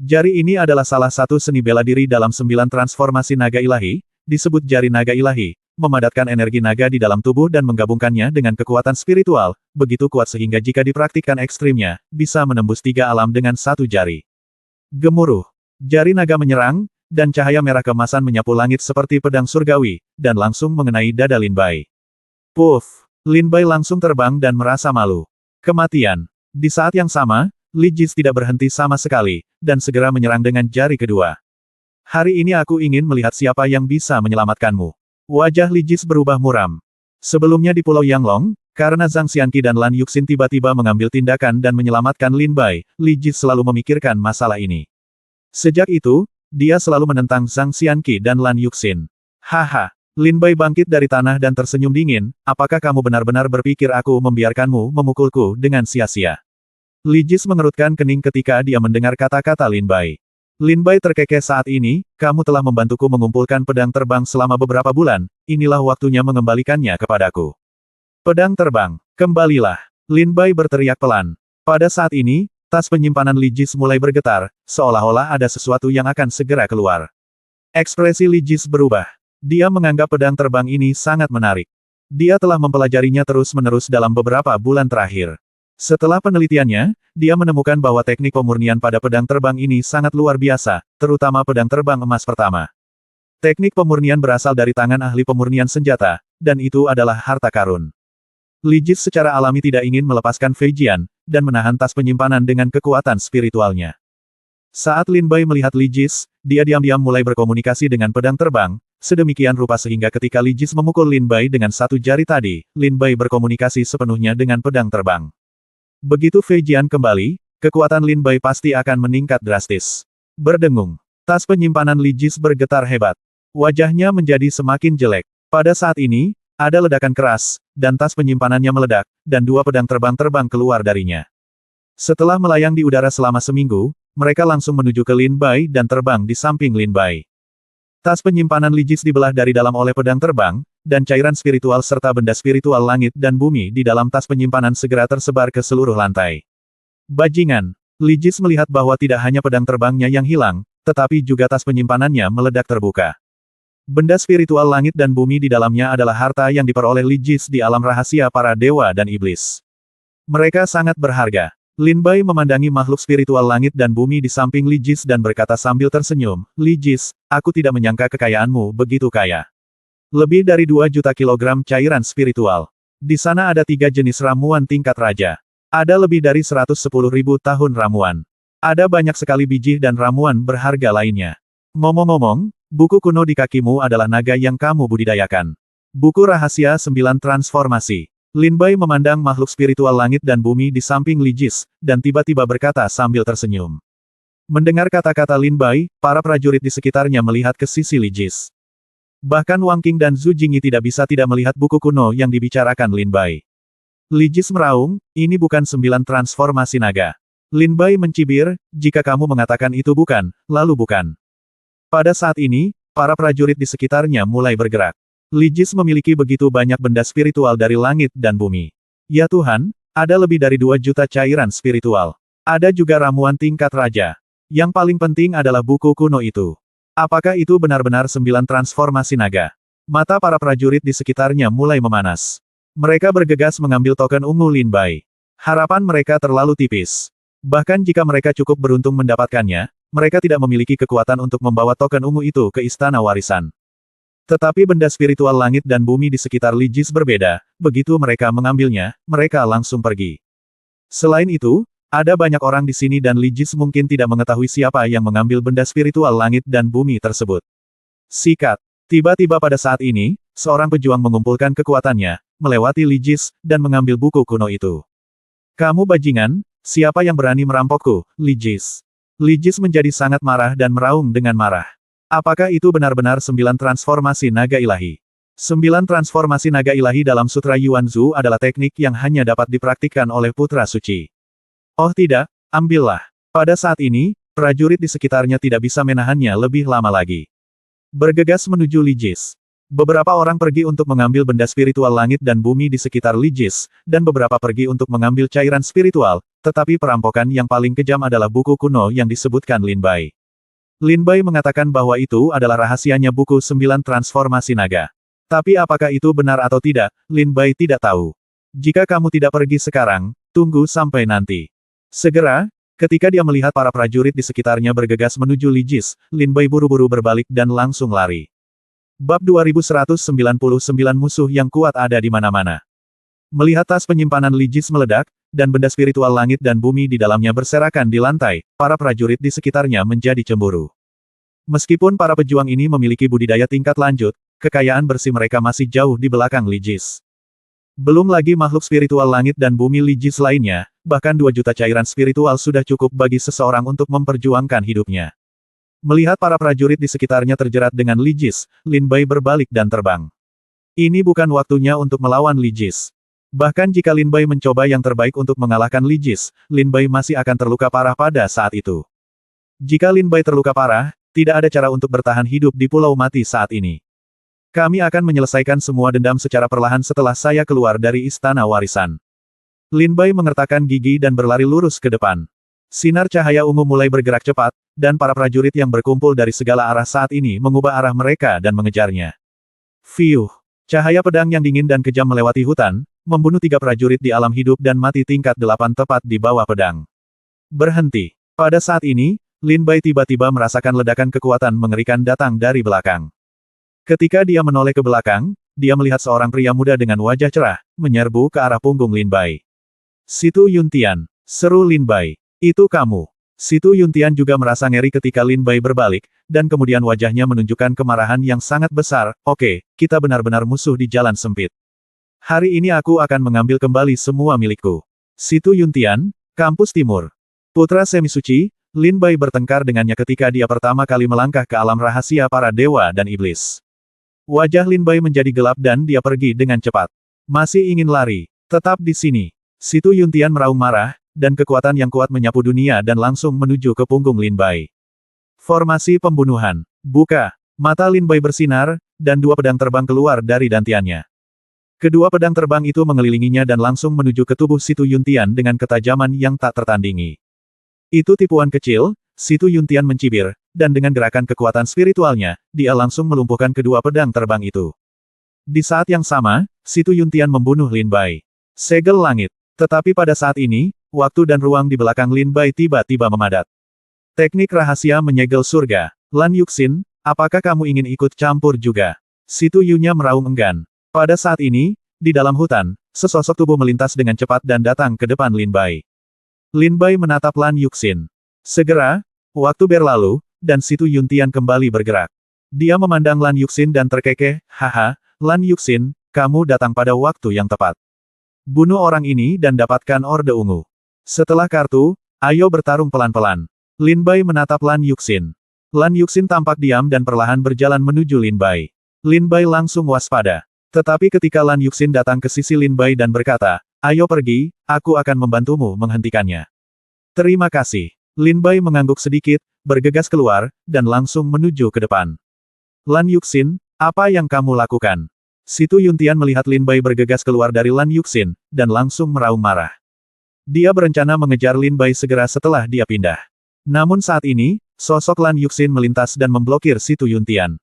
Jari ini adalah salah satu seni bela diri dalam 9 transformasi naga ilahi, disebut jari naga ilahi, memadatkan energi naga di dalam tubuh dan menggabungkannya dengan kekuatan spiritual, begitu kuat sehingga jika dipraktikkan ekstrimnya, bisa menembus 3 alam dengan 1 jari. Gemuruh. Jari naga menyerang, dan cahaya merah keemasan menyapu langit seperti pedang surgawi, dan langsung mengenai dada Lin Bai. Puff! Lin Bai langsung terbang dan merasa malu. Kematian. Di saat yang sama, Li Jis tidak berhenti sama sekali, dan segera menyerang dengan jari kedua. Hari ini aku ingin melihat siapa yang bisa menyelamatkanmu. Wajah Li Jis berubah muram. Sebelumnya di Pulau Yanglong, karena Zhang Xianqi dan Lan Yuxin tiba-tiba mengambil tindakan dan menyelamatkan Lin Bai, Li Jis selalu memikirkan masalah ini. Sejak itu, dia selalu menentang Zhang Xianqi dan Lan Yuxin. Haha. Lin Bai bangkit dari tanah dan tersenyum dingin, apakah kamu benar-benar berpikir aku membiarkanmu memukulku dengan sia-sia? Li Jis mengerutkan kening ketika dia mendengar kata-kata Lin Bai. Lin Bai terkekeh saat ini, kamu telah membantuku mengumpulkan pedang terbang selama beberapa bulan, inilah waktunya mengembalikannya kepadaku. Pedang terbang, kembalilah. Lin Bai berteriak pelan. Pada saat ini, tas penyimpanan Li Jis mulai bergetar, seolah-olah ada sesuatu yang akan segera keluar. Ekspresi Li Jis berubah. Dia menganggap pedang terbang ini sangat menarik. Dia telah mempelajarinya terus-menerus dalam beberapa bulan terakhir. Setelah penelitiannya, dia menemukan bahwa teknik pemurnian pada pedang terbang ini sangat luar biasa, terutama pedang terbang emas pertama. Teknik pemurnian berasal dari tangan ahli pemurnian senjata, dan itu adalah harta karun. Li Jis secara alami tidak ingin melepaskan Fei Jian, dan menahan tas penyimpanan dengan kekuatan spiritualnya. Saat Lin Bai melihat Li Jis, dia diam-diam mulai berkomunikasi dengan pedang terbang, sedemikian rupa sehingga ketika Li Jis memukul Lin Bai dengan 1 jari tadi, Lin Bai berkomunikasi sepenuhnya dengan pedang terbang. Begitu Fei Jian kembali, kekuatan Lin Bai pasti akan meningkat drastis. Berdengung. Tas penyimpanan Li Jis bergetar hebat. Wajahnya menjadi semakin jelek. Pada saat ini, ada ledakan keras, dan tas penyimpanannya meledak, dan 2 pedang terbang keluar darinya. Setelah melayang di udara selama seminggu, mereka langsung menuju ke Lin Bai dan terbang di samping Lin Bai. Tas penyimpanan Li Jis dibelah dari dalam oleh pedang terbang, dan cairan spiritual serta benda spiritual langit dan bumi di dalam tas penyimpanan segera tersebar ke seluruh lantai. Bajingan. Li Jis melihat bahwa tidak hanya pedang terbangnya yang hilang, tetapi juga tas penyimpanannya meledak terbuka. Benda spiritual langit dan bumi di dalamnya adalah harta yang diperoleh Li Jis di alam rahasia para dewa dan iblis. Mereka sangat berharga. Lin Bai memandangi makhluk spiritual langit dan bumi di samping Li Jis dan berkata sambil tersenyum, Li Jis, aku tidak menyangka kekayaanmu begitu kaya. Lebih dari 2 juta kilogram cairan spiritual. Di sana ada 3 jenis ramuan tingkat raja. Ada lebih dari 110.000 tahun ramuan. Ada banyak sekali biji dan ramuan berharga lainnya. Ngomong-ngomong, buku kuno di kakimu adalah naga yang kamu budidayakan. Buku rahasia 9 transformasi. Lin Bai memandang makhluk spiritual langit dan bumi di samping Li Jis, dan tiba-tiba berkata sambil tersenyum. Mendengar kata-kata Lin Bai, para prajurit di sekitarnya melihat ke sisi Li Jis. Bahkan Wang Qing dan Zhu Jingyi tidak bisa tidak melihat buku kuno yang dibicarakan Lin Bai. Li Jis meraung, ini bukan 9 transformasi naga. Lin Bai mencibir, jika kamu mengatakan itu bukan, lalu bukan. Pada saat ini, para prajurit di sekitarnya mulai bergerak. Li Jis memiliki begitu banyak benda spiritual dari langit dan bumi. Ya Tuhan, ada lebih dari 2 juta cairan spiritual. Ada juga ramuan tingkat raja. Yang paling penting adalah buku kuno itu. Apakah itu benar-benar 9 transformasi naga? Mata para prajurit di sekitarnya mulai memanas. Mereka bergegas mengambil token ungu Lin Bai. Harapan mereka terlalu tipis. Bahkan jika mereka cukup beruntung mendapatkannya, mereka tidak memiliki kekuatan untuk membawa token ungu itu ke istana warisan. Tetapi benda spiritual langit dan bumi di sekitar Li Jis berbeda, begitu mereka mengambilnya, mereka langsung pergi. Selain itu, ada banyak orang di sini dan Li Jis mungkin tidak mengetahui siapa yang mengambil benda spiritual langit dan bumi tersebut. Sikat. Tiba-tiba pada saat ini, seorang pejuang mengumpulkan kekuatannya, melewati Li Jis, dan mengambil buku kuno itu. Kamu bajingan, siapa yang berani merampokku, Li Jis? Li Jis menjadi sangat marah dan meraung dengan marah. Apakah itu benar-benar 9 transformasi naga ilahi? 9 transformasi naga ilahi dalam Sutra Yuan Zhu adalah teknik yang hanya dapat dipraktikkan oleh putra suci. Oh tidak, ambillah. Pada saat ini, prajurit di sekitarnya tidak bisa menahannya lebih lama lagi. Bergegas menuju Li Jis. Beberapa orang pergi untuk mengambil benda spiritual langit dan bumi di sekitar Li Jis, dan beberapa pergi untuk mengambil cairan spiritual, tetapi perampokan yang paling kejam adalah buku kuno yang disebutkan Lin Bai. Lin Bai mengatakan bahwa itu adalah rahasianya buku 9 transformasi naga. Tapi apakah itu benar atau tidak, Lin Bai tidak tahu. Jika kamu tidak pergi sekarang, tunggu sampai nanti. Segera, ketika dia melihat para prajurit di sekitarnya bergegas menuju Li Jis, Lin Bai buru-buru berbalik dan langsung lari. Bab 2199 musuh yang kuat ada di mana-mana. Melihat tas penyimpanan Li Jis meledak, dan benda spiritual langit dan bumi di dalamnya berserakan di lantai, para prajurit di sekitarnya menjadi cemburu. Meskipun para pejuang ini memiliki budidaya tingkat lanjut, kekayaan bersih mereka masih jauh di belakang Li Jis. Belum lagi makhluk spiritual langit dan bumi Li Jis lainnya, bahkan 2 juta cairan spiritual sudah cukup bagi seseorang untuk memperjuangkan hidupnya. Melihat para prajurit di sekitarnya terjerat dengan Li Jis, Lin Bai berbalik dan terbang. Ini bukan waktunya untuk melawan Li Jis. Bahkan jika Lin Bai mencoba yang terbaik untuk mengalahkan Li Jis, Lin Bai masih akan terluka parah pada saat itu. Jika Lin Bai terluka parah, tidak ada cara untuk bertahan hidup di Pulau Mati saat ini. Kami akan menyelesaikan semua dendam secara perlahan setelah saya keluar dari istana warisan. Lin Bai mengertakkan gigi dan berlari lurus ke depan. Sinar cahaya ungu mulai bergerak cepat, dan para prajurit yang berkumpul dari segala arah saat ini mengubah arah mereka dan mengejarnya. Fiuh! Cahaya pedang yang dingin dan kejam melewati hutan, membunuh 3 prajurit di alam hidup dan mati tingkat 8 tepat di bawah pedang. Berhenti. Pada saat ini, Lin Bai tiba-tiba merasakan ledakan kekuatan mengerikan datang dari belakang. Ketika dia menoleh ke belakang, dia melihat seorang pria muda dengan wajah cerah, menyerbu ke arah punggung Lin Bai. Situ Yuntian, seru Lin Bai. Itu kamu. Situ Yuntian juga merasa ngeri ketika Lin Bai berbalik, dan kemudian wajahnya menunjukkan kemarahan yang sangat besar. Oke, kita benar-benar musuh di jalan sempit. Hari ini aku akan mengambil kembali semua milikku. Situ Yuntian, Kampus Timur. Putra Semi Suci, Lin Bai bertengkar dengannya ketika dia pertama kali melangkah ke alam rahasia para dewa dan iblis. Wajah Lin Bai menjadi gelap dan dia pergi dengan cepat. Masih ingin lari. Tetap di sini. Situ Yuntian meraung marah, dan kekuatan yang kuat menyapu dunia dan langsung menuju ke punggung Lin Bai. Formasi pembunuhan. Buka. Mata Lin Bai bersinar, dan 2 pedang terbang keluar dari dantiannya. Kedua pedang terbang itu mengelilinginya dan langsung menuju ke tubuh Situ Yuntian dengan ketajaman yang tak tertandingi. Itu tipuan kecil, Situ Yuntian mencibir, dan dengan gerakan kekuatan spiritualnya, dia langsung melumpuhkan kedua pedang terbang itu. Di saat yang sama, Situ Yuntian membunuh Lin Bai. Segel langit. Tetapi pada saat ini, waktu dan ruang di belakang Lin Bai tiba-tiba memadat. Teknik rahasia menyegel surga. Lan Yuxin, apakah kamu ingin ikut campur juga? Situ Yunya meraung enggan. Pada saat ini, di dalam hutan, sesosok tubuh melintas dengan cepat dan datang ke depan Lin Bai. Lin Bai menatap Lan Yuxin. Segera, waktu berlalu, dan Situ Yuntian kembali bergerak. Dia memandang Lan Yuxin dan terkekeh, haha, Lan Yuxin, kamu datang pada waktu yang tepat. Bunuh orang ini dan dapatkan Orde Ungu. Setelah kartu, ayo bertarung pelan-pelan. Lin Bai menatap Lan Yuxin. Lan Yuxin tampak diam dan perlahan berjalan menuju Lin Bai. Lin Bai langsung waspada. Tetapi ketika Lan Yuxin datang ke sisi Lin Bai dan berkata, ayo pergi, aku akan membantumu menghentikannya. Terima kasih. Lin Bai mengangguk sedikit, bergegas keluar, dan langsung menuju ke depan. Lan Yuxin, apa yang kamu lakukan? Situ Yuntian melihat Lin Bai bergegas keluar dari Lan Yuxin, dan langsung meraung marah. Dia berencana mengejar Lin Bai segera setelah dia pindah. Namun saat ini, sosok Lan Yuxin melintas dan memblokir Situ Yuntian.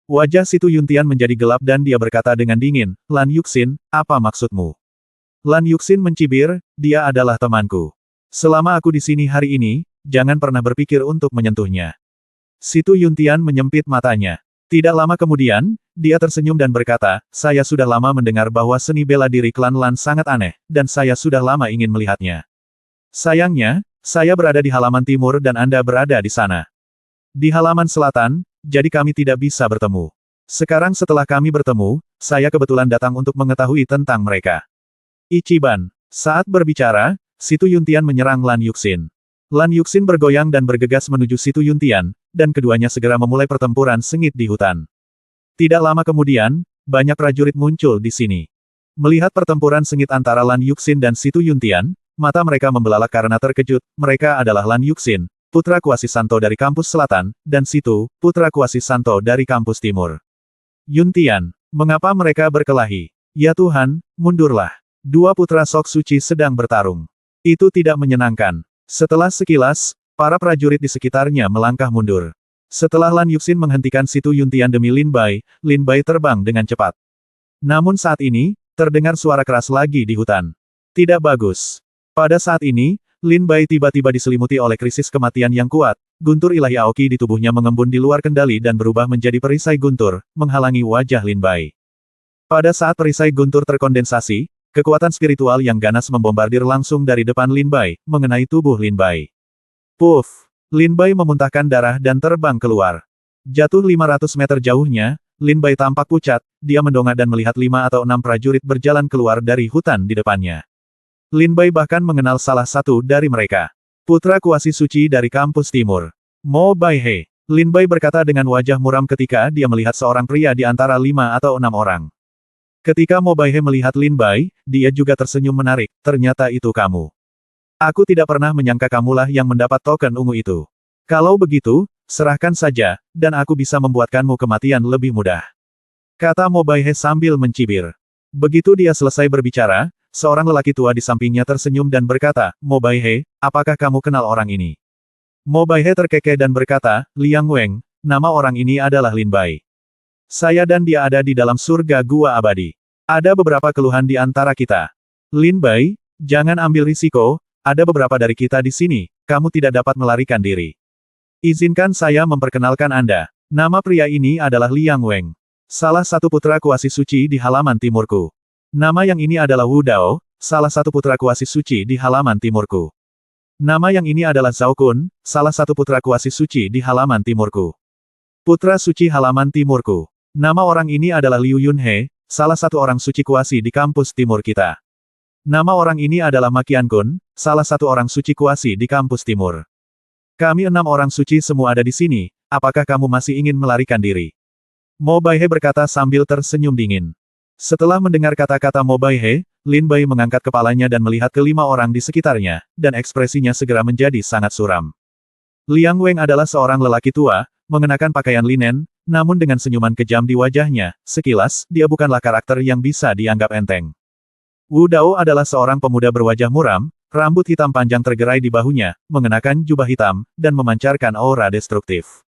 Wajah Situ Yuntian menjadi gelap dan dia berkata dengan dingin, Lan Yuxin, apa maksudmu? Lan Yuxin mencibir, dia adalah temanku. Selama aku di sini hari ini, jangan pernah berpikir untuk menyentuhnya. Situ Yuntian menyempit matanya. Tidak lama kemudian, dia tersenyum dan berkata, saya sudah lama mendengar bahwa seni bela diri klan Lan sangat aneh, dan saya sudah lama ingin melihatnya. Sayangnya, saya berada di halaman timur dan Anda berada di sana. Di halaman selatan, jadi kami tidak bisa bertemu. Sekarang setelah kami bertemu, saya kebetulan datang untuk mengetahui tentang mereka. Ichiban. Saat berbicara, Situ Yuntian menyerang Lan Yuxin. Lan Yuxin bergoyang dan bergegas menuju Situ Yuntian, dan keduanya segera memulai pertempuran sengit di hutan. Tidak lama kemudian, banyak prajurit muncul di sini. Melihat pertempuran sengit antara Lan Yuxin dan Situ Yuntian, mata mereka membelalak karena terkejut. Mereka adalah Lan Yuxin, putra Kuasi Santo dari kampus selatan, dan Situ, putra Kuasi Santo dari kampus timur. Yuntian, mengapa mereka berkelahi? Ya Tuhan, mundurlah. Dua putra Sok Suci sedang bertarung. Itu tidak menyenangkan. Setelah sekilas, para prajurit di sekitarnya melangkah mundur. Setelah Lan Yuxin menghentikan Situ Yuntian demi Lin Bai terbang dengan cepat. Namun saat ini, terdengar suara keras lagi di hutan. Tidak bagus. Pada saat ini, Lin Bai tiba-tiba diselimuti oleh krisis kematian yang kuat. Guntur ilahi Aoki di tubuhnya mengembun di luar kendali dan berubah menjadi perisai guntur, menghalangi wajah Lin Bai. Pada saat perisai guntur terkondensasi, kekuatan spiritual yang ganas membombardir langsung dari depan Lin Bai, mengenai tubuh Lin Bai. Puff! Lin Bai memuntahkan darah dan terbang keluar. Jatuh 500 meter jauhnya, Lin Bai tampak pucat, dia mendongak dan melihat 5 atau 6 prajurit berjalan keluar dari hutan di depannya. Lin Bai bahkan mengenal salah satu dari mereka. Putra Kuasi Suci dari kampus timur. Mo Baihe. Lin Bai berkata dengan wajah muram ketika dia melihat seorang pria di antara 5 atau 6 orang. Ketika Mo Baihe melihat Lin Bai, dia juga tersenyum menarik, ternyata itu kamu. Aku tidak pernah menyangka kamulah yang mendapat token ungu itu. Kalau begitu, serahkan saja, dan aku bisa membuatkanmu kematian lebih mudah. Kata Mo Baihe sambil mencibir. Begitu dia selesai berbicara, seorang lelaki tua di sampingnya tersenyum dan berkata, Mo Baihe, apakah kamu kenal orang ini? Mo Baihe terkekeh dan berkata, Liang Weng, nama orang ini adalah Lin Bai. Saya dan dia ada di dalam surga gua abadi. Ada beberapa keluhan di antara kita. Lin Bai, jangan ambil risiko, ada beberapa dari kita di sini, kamu tidak dapat melarikan diri. Izinkan saya memperkenalkan Anda. Nama pria ini adalah Liang Weng. Salah satu putra Kuasi Suci di halaman timurku. Nama yang ini adalah Wu Dao, salah satu putra Kuasi Suci di halaman timurku. Nama yang ini adalah Zhao Kun, salah satu putra Kuasi Suci di halaman timurku. Putra Suci halaman timurku. Nama orang ini adalah Liu Yunhe, salah satu orang suci kuasi di kampus timur kita. Nama orang ini adalah Makian Kun, salah satu orang suci kuasi di kampus timur. Kami 6 orang suci semua ada di sini, apakah kamu masih ingin melarikan diri? Mo Baihe berkata sambil tersenyum dingin. Setelah mendengar kata-kata Mo Baihe, Lin Bai mengangkat kepalanya dan melihat ke-5 orang di sekitarnya, dan ekspresinya segera menjadi sangat suram. Liang Weng adalah seorang lelaki tua, mengenakan pakaian linen, Namun dengan senyuman kejam di wajahnya, sekilas, dia bukanlah karakter yang bisa dianggap enteng. Wu Dao adalah seorang pemuda berwajah muram, rambut hitam panjang tergerai di bahunya, mengenakan jubah hitam, dan memancarkan aura destruktif.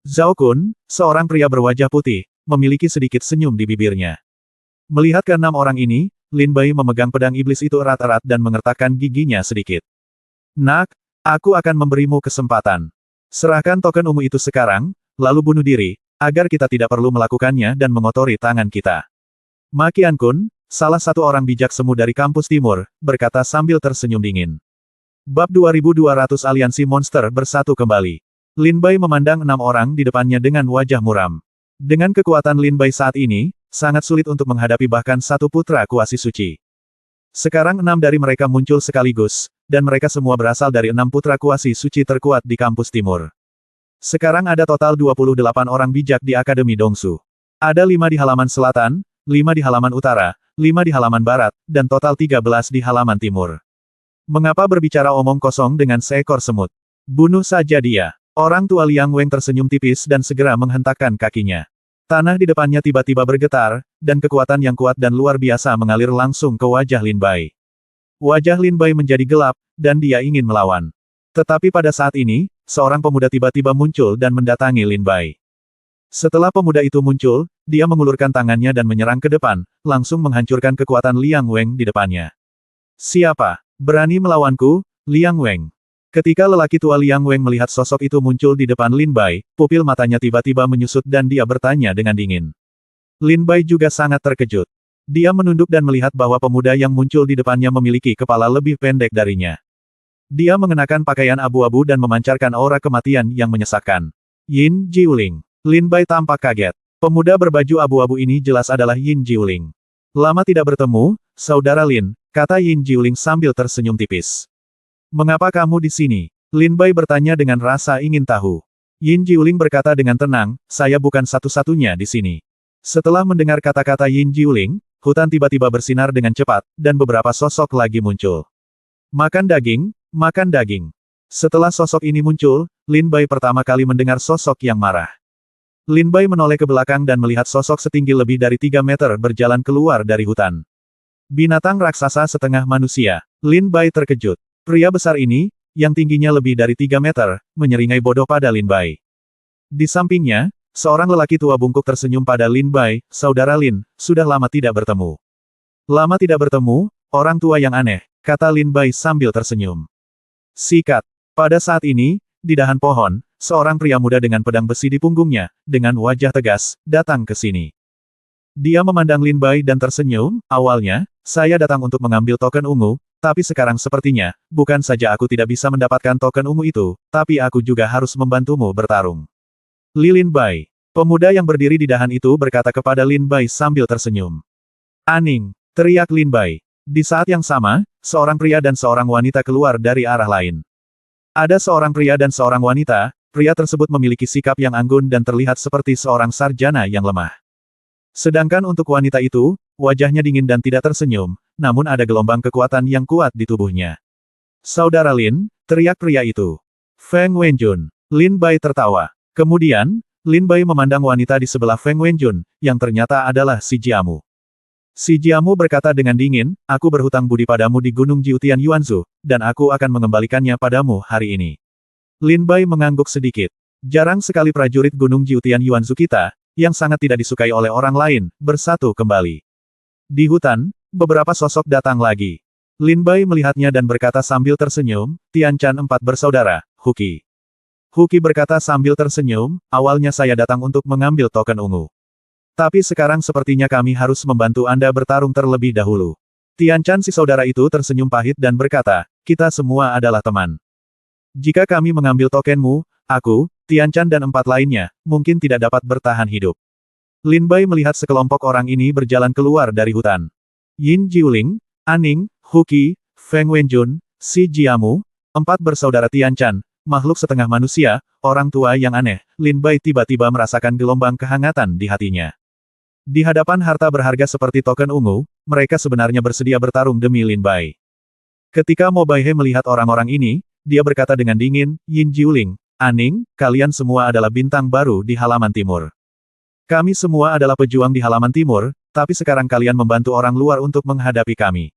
Zhao Kun, seorang pria berwajah putih, memiliki sedikit senyum di bibirnya. Melihat keenam orang ini, Lin Bai memegang pedang iblis itu erat-erat dan mengertakkan giginya sedikit. Nak, aku akan memberimu kesempatan. Serahkan token ungu itu sekarang, lalu bunuh diri, agar kita tidak perlu melakukannya dan mengotori tangan kita. Ma Qiankun, salah satu orang bijak semu dari kampus timur, berkata sambil tersenyum dingin. Bab 2200 Aliansi Monster bersatu kembali. Lin Bai memandang 6 orang di depannya dengan wajah muram. Dengan kekuatan Lin Bai saat ini, sangat sulit untuk menghadapi bahkan satu putra kuasi suci. Sekarang 6 dari mereka muncul sekaligus, dan mereka semua berasal dari 6 putra kuasi suci terkuat di kampus timur. Sekarang ada total 28 orang bijak di Akademi Dongsu. Ada 5 di halaman selatan, 5 di halaman utara, 5 di halaman barat, dan total 13 di halaman timur. Mengapa berbicara omong kosong dengan seekor semut? Bunuh saja dia. Orang tua Liang Weng tersenyum tipis dan segera menghentakkan kakinya. Tanah di depannya tiba-tiba bergetar, dan kekuatan yang kuat dan luar biasa mengalir langsung ke wajah Lin Bai. Wajah Lin Bai menjadi gelap, dan dia ingin melawan. Tetapi pada saat ini, seorang pemuda tiba-tiba muncul dan mendatangi Lin Bai. Setelah pemuda itu muncul, dia mengulurkan tangannya dan menyerang ke depan, langsung menghancurkan kekuatan Liang Weng di depannya. Siapa? Berani melawanku, Liang Weng? Ketika lelaki tua Liang Weng melihat sosok itu muncul di depan Lin Bai, pupil matanya tiba-tiba menyusut dan dia bertanya dengan dingin. Lin Bai juga sangat terkejut. Dia menunduk dan melihat bahwa pemuda yang muncul di depannya memiliki kepala lebih pendek darinya. Dia mengenakan pakaian abu-abu dan memancarkan aura kematian yang menyesakkan. Yin Jiuling. Lin Bai tampak kaget. Pemuda berbaju abu-abu ini jelas adalah Yin Jiuling. Lama tidak bertemu, saudara Lin, kata Yin Jiuling sambil tersenyum tipis. Mengapa kamu di sini? Lin Bai bertanya dengan rasa ingin tahu. Yin Jiuling berkata dengan tenang, saya bukan satu-satunya di sini. Setelah mendengar kata-kata Yin Jiuling, hutan tiba-tiba bersinar dengan cepat, dan beberapa sosok lagi muncul. Makan daging, makan daging. Setelah sosok ini muncul, Lin Bai pertama kali mendengar sosok yang marah. Lin Bai menoleh ke belakang dan melihat sosok setinggi lebih dari 3 meter berjalan keluar dari hutan. Binatang raksasa setengah manusia. Lin Bai terkejut. Pria besar ini, yang tingginya lebih dari 3 meter, menyeringai bodoh pada Lin Bai. Di sampingnya, seorang lelaki tua bungkuk tersenyum pada Lin Bai, saudara Lin, sudah lama tidak bertemu. Lama tidak bertemu, orang tua yang aneh, kata Lin Bai sambil tersenyum. Sikat. Pada saat ini, di dahan pohon, seorang pria muda dengan pedang besi di punggungnya, dengan wajah tegas, datang ke sini. Dia memandang Lin Bai dan tersenyum, awalnya, saya datang untuk mengambil token ungu, tapi sekarang sepertinya, bukan saja aku tidak bisa mendapatkan token ungu itu, tapi aku juga harus membantumu bertarung. Lin Bai. Pemuda yang berdiri di dahan itu berkata kepada Lin Bai sambil tersenyum. Aning, teriak Lin Bai. Di saat yang sama, seorang pria dan seorang wanita keluar dari arah lain. Ada seorang pria dan seorang wanita, pria tersebut memiliki sikap yang anggun dan terlihat seperti seorang sarjana yang lemah. Sedangkan untuk wanita itu, wajahnya dingin dan tidak tersenyum, namun ada gelombang kekuatan yang kuat di tubuhnya. Saudara Lin, teriak pria itu. Feng Wenjun. Lin Bai tertawa. Kemudian, Lin Bai memandang wanita di sebelah Feng Wenjun, yang ternyata adalah si Jiamu. Si Jiamu berkata dengan dingin, aku berhutang budi padamu di Gunung Jiutian Yuanzu, dan aku akan mengembalikannya padamu hari ini. Lin Bai mengangguk sedikit. Jarang sekali prajurit Gunung Jiutian Yuanzu kita, yang sangat tidak disukai oleh orang lain, bersatu kembali. Di hutan, beberapa sosok datang lagi. Lin Bai melihatnya dan berkata sambil tersenyum, Tian Chan 4 bersaudara, Huqi. Huqi berkata sambil tersenyum, awalnya saya datang untuk mengambil token ungu. Tapi sekarang sepertinya kami harus membantu Anda bertarung terlebih dahulu. Tian Chan si saudara itu tersenyum pahit dan berkata, kita semua adalah teman. Jika kami mengambil tokenmu, aku, Tian Chan dan 4 lainnya, mungkin tidak dapat bertahan hidup. Lin Bai melihat sekelompok orang ini berjalan keluar dari hutan. Yin Jiuling, Aning, Huqi, Feng Wenjun, Si Jiamu, 4 bersaudara Tian Chan, makhluk setengah manusia, orang tua yang aneh, Lin Bai tiba-tiba merasakan gelombang kehangatan di hatinya. Di hadapan harta berharga seperti token ungu, mereka sebenarnya bersedia bertarung demi Lin Bai. Ketika Mo Baihe melihat orang-orang ini, dia berkata dengan dingin, Yin Jiuling, Aning, kalian semua adalah bintang baru di halaman timur. Kami semua adalah pejuang di halaman timur, tapi sekarang kalian membantu orang luar untuk menghadapi kami.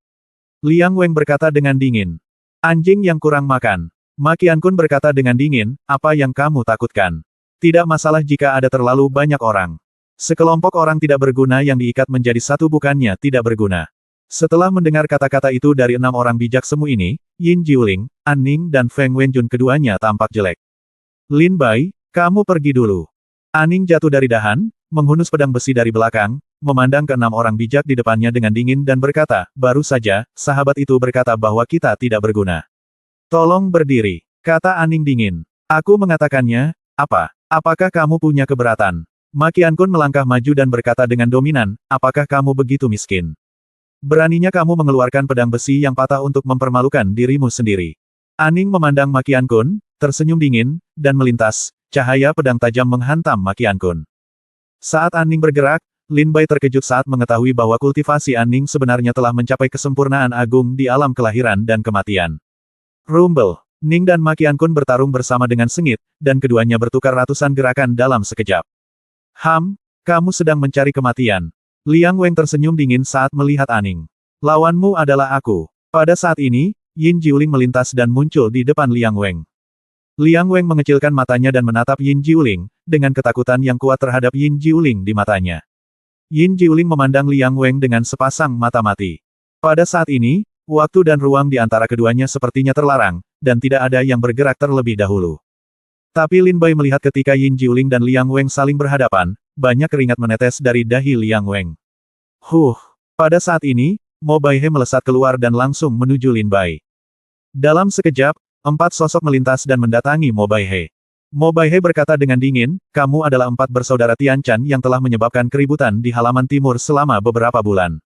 Liang Weng berkata dengan dingin. Anjing yang kurang makan. Ma Qiankun berkata dengan dingin, apa yang kamu takutkan? Tidak masalah jika ada terlalu banyak orang. Sekelompok orang tidak berguna yang diikat menjadi satu bukannya tidak berguna. Setelah mendengar kata-kata itu dari 6 orang bijak semu ini, Yin Jiuling, An Ning dan Feng Wenjun keduanya tampak jelek. Lin Bai, kamu pergi dulu. An Ning jatuh dari dahan, menghunus pedang besi dari belakang, memandang ke 6 orang bijak di depannya dengan dingin dan berkata, baru saja, sahabat itu berkata bahwa kita tidak berguna. Tolong berdiri, kata An Ning dingin. Aku mengatakannya, apa? Apakah kamu punya keberatan? Ma Qiankun melangkah maju dan berkata dengan dominan, apakah kamu begitu miskin? Beraninya kamu mengeluarkan pedang besi yang patah untuk mempermalukan dirimu sendiri. An Ning memandang Ma Qiankun, tersenyum dingin, dan melintas, cahaya pedang tajam menghantam Ma Qiankun. Saat An Ning bergerak, Lin Bai terkejut saat mengetahui bahwa kultivasi An Ning sebenarnya telah mencapai kesempurnaan agung di alam kelahiran dan kematian. Rumble, Ning dan Ma Qiankun bertarung bersama dengan sengit, dan keduanya bertukar ratusan gerakan dalam sekejap. Kamu sedang mencari kematian. Liang Weng tersenyum dingin saat melihat An Ning. Lawanmu adalah aku. Pada saat ini, Yin Jiuling melintas dan muncul di depan Liang Weng. Liang Weng mengecilkan matanya dan menatap Yin Jiuling, dengan ketakutan yang kuat terhadap Yin Jiuling di matanya. Yin Jiuling memandang Liang Weng dengan sepasang mata mati. Pada saat ini, waktu dan ruang di antara keduanya sepertinya terlarang, dan tidak ada yang bergerak terlebih dahulu. Tapi Lin Bai melihat ketika Yin Jiuling dan Liang Weng saling berhadapan, banyak keringat menetes dari dahi Liang Weng. Pada saat ini, Mo Baihe melesat keluar dan langsung menuju Lin Bai. Dalam sekejap, 4 sosok melintas dan mendatangi Mo Baihe. Mo Baihe berkata dengan dingin, kamu adalah 4 bersaudara Tian Chan yang telah menyebabkan keributan di halaman timur selama beberapa bulan.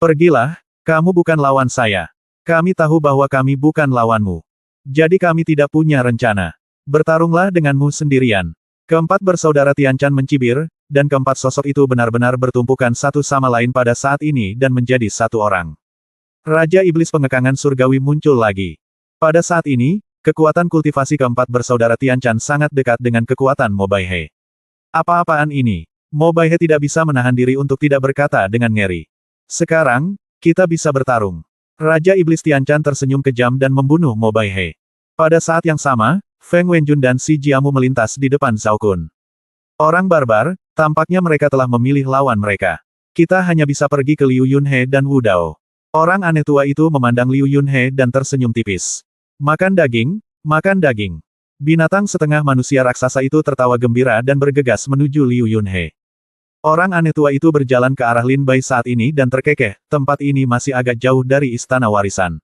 Pergilah, kamu bukan lawan saya. Kami tahu bahwa kami bukan lawanmu. Jadi kami tidak punya rencana. Bertarunglah denganmu sendirian. Keempat bersaudara Tian Chan mencibir, dan keempat sosok itu benar-benar bertumpukan satu sama lain pada saat ini dan menjadi satu orang. Raja Iblis Pengekangan Surgawi muncul lagi. Pada saat ini, kekuatan kultivasi keempat bersaudara Tian Chan sangat dekat dengan kekuatan Mo Baihe. Apa-apaan ini? Mo Baihe tidak bisa menahan diri untuk tidak berkata dengan ngeri. Sekarang, kita bisa bertarung. Raja Iblis Tian Chan tersenyum kejam dan membunuh Mo Baihe. Pada saat yang sama, Feng Wenjun dan Si Jiamu melintas di depan Zhao Kun. Orang barbar, tampaknya mereka telah memilih lawan mereka. Kita hanya bisa pergi ke Liu Yunhe dan Wu Dao. Orang aneh tua itu memandang Liu Yunhe dan tersenyum tipis. Makan daging, makan daging. Binatang setengah manusia raksasa itu tertawa gembira dan bergegas menuju Liu Yunhe. Orang aneh tua itu berjalan ke arah Lin Bai saat ini dan terkekeh, tempat ini masih agak jauh dari istana warisan.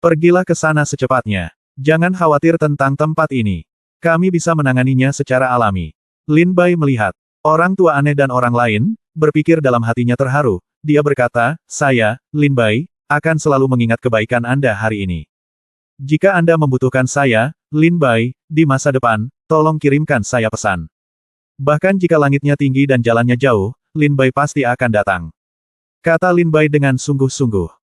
Pergilah ke sana secepatnya. Jangan khawatir tentang tempat ini. Kami bisa menanganinya secara alami. Lin Bai melihat orang tua aneh dan orang lain, berpikir dalam hatinya terharu. Dia berkata, saya, Lin Bai, akan selalu mengingat kebaikan Anda hari ini. Jika Anda membutuhkan saya, Lin Bai, di masa depan, tolong kirimkan saya pesan. Bahkan jika langitnya tinggi dan jalannya jauh, Lin Bai pasti akan datang. Kata Lin Bai dengan sungguh-sungguh.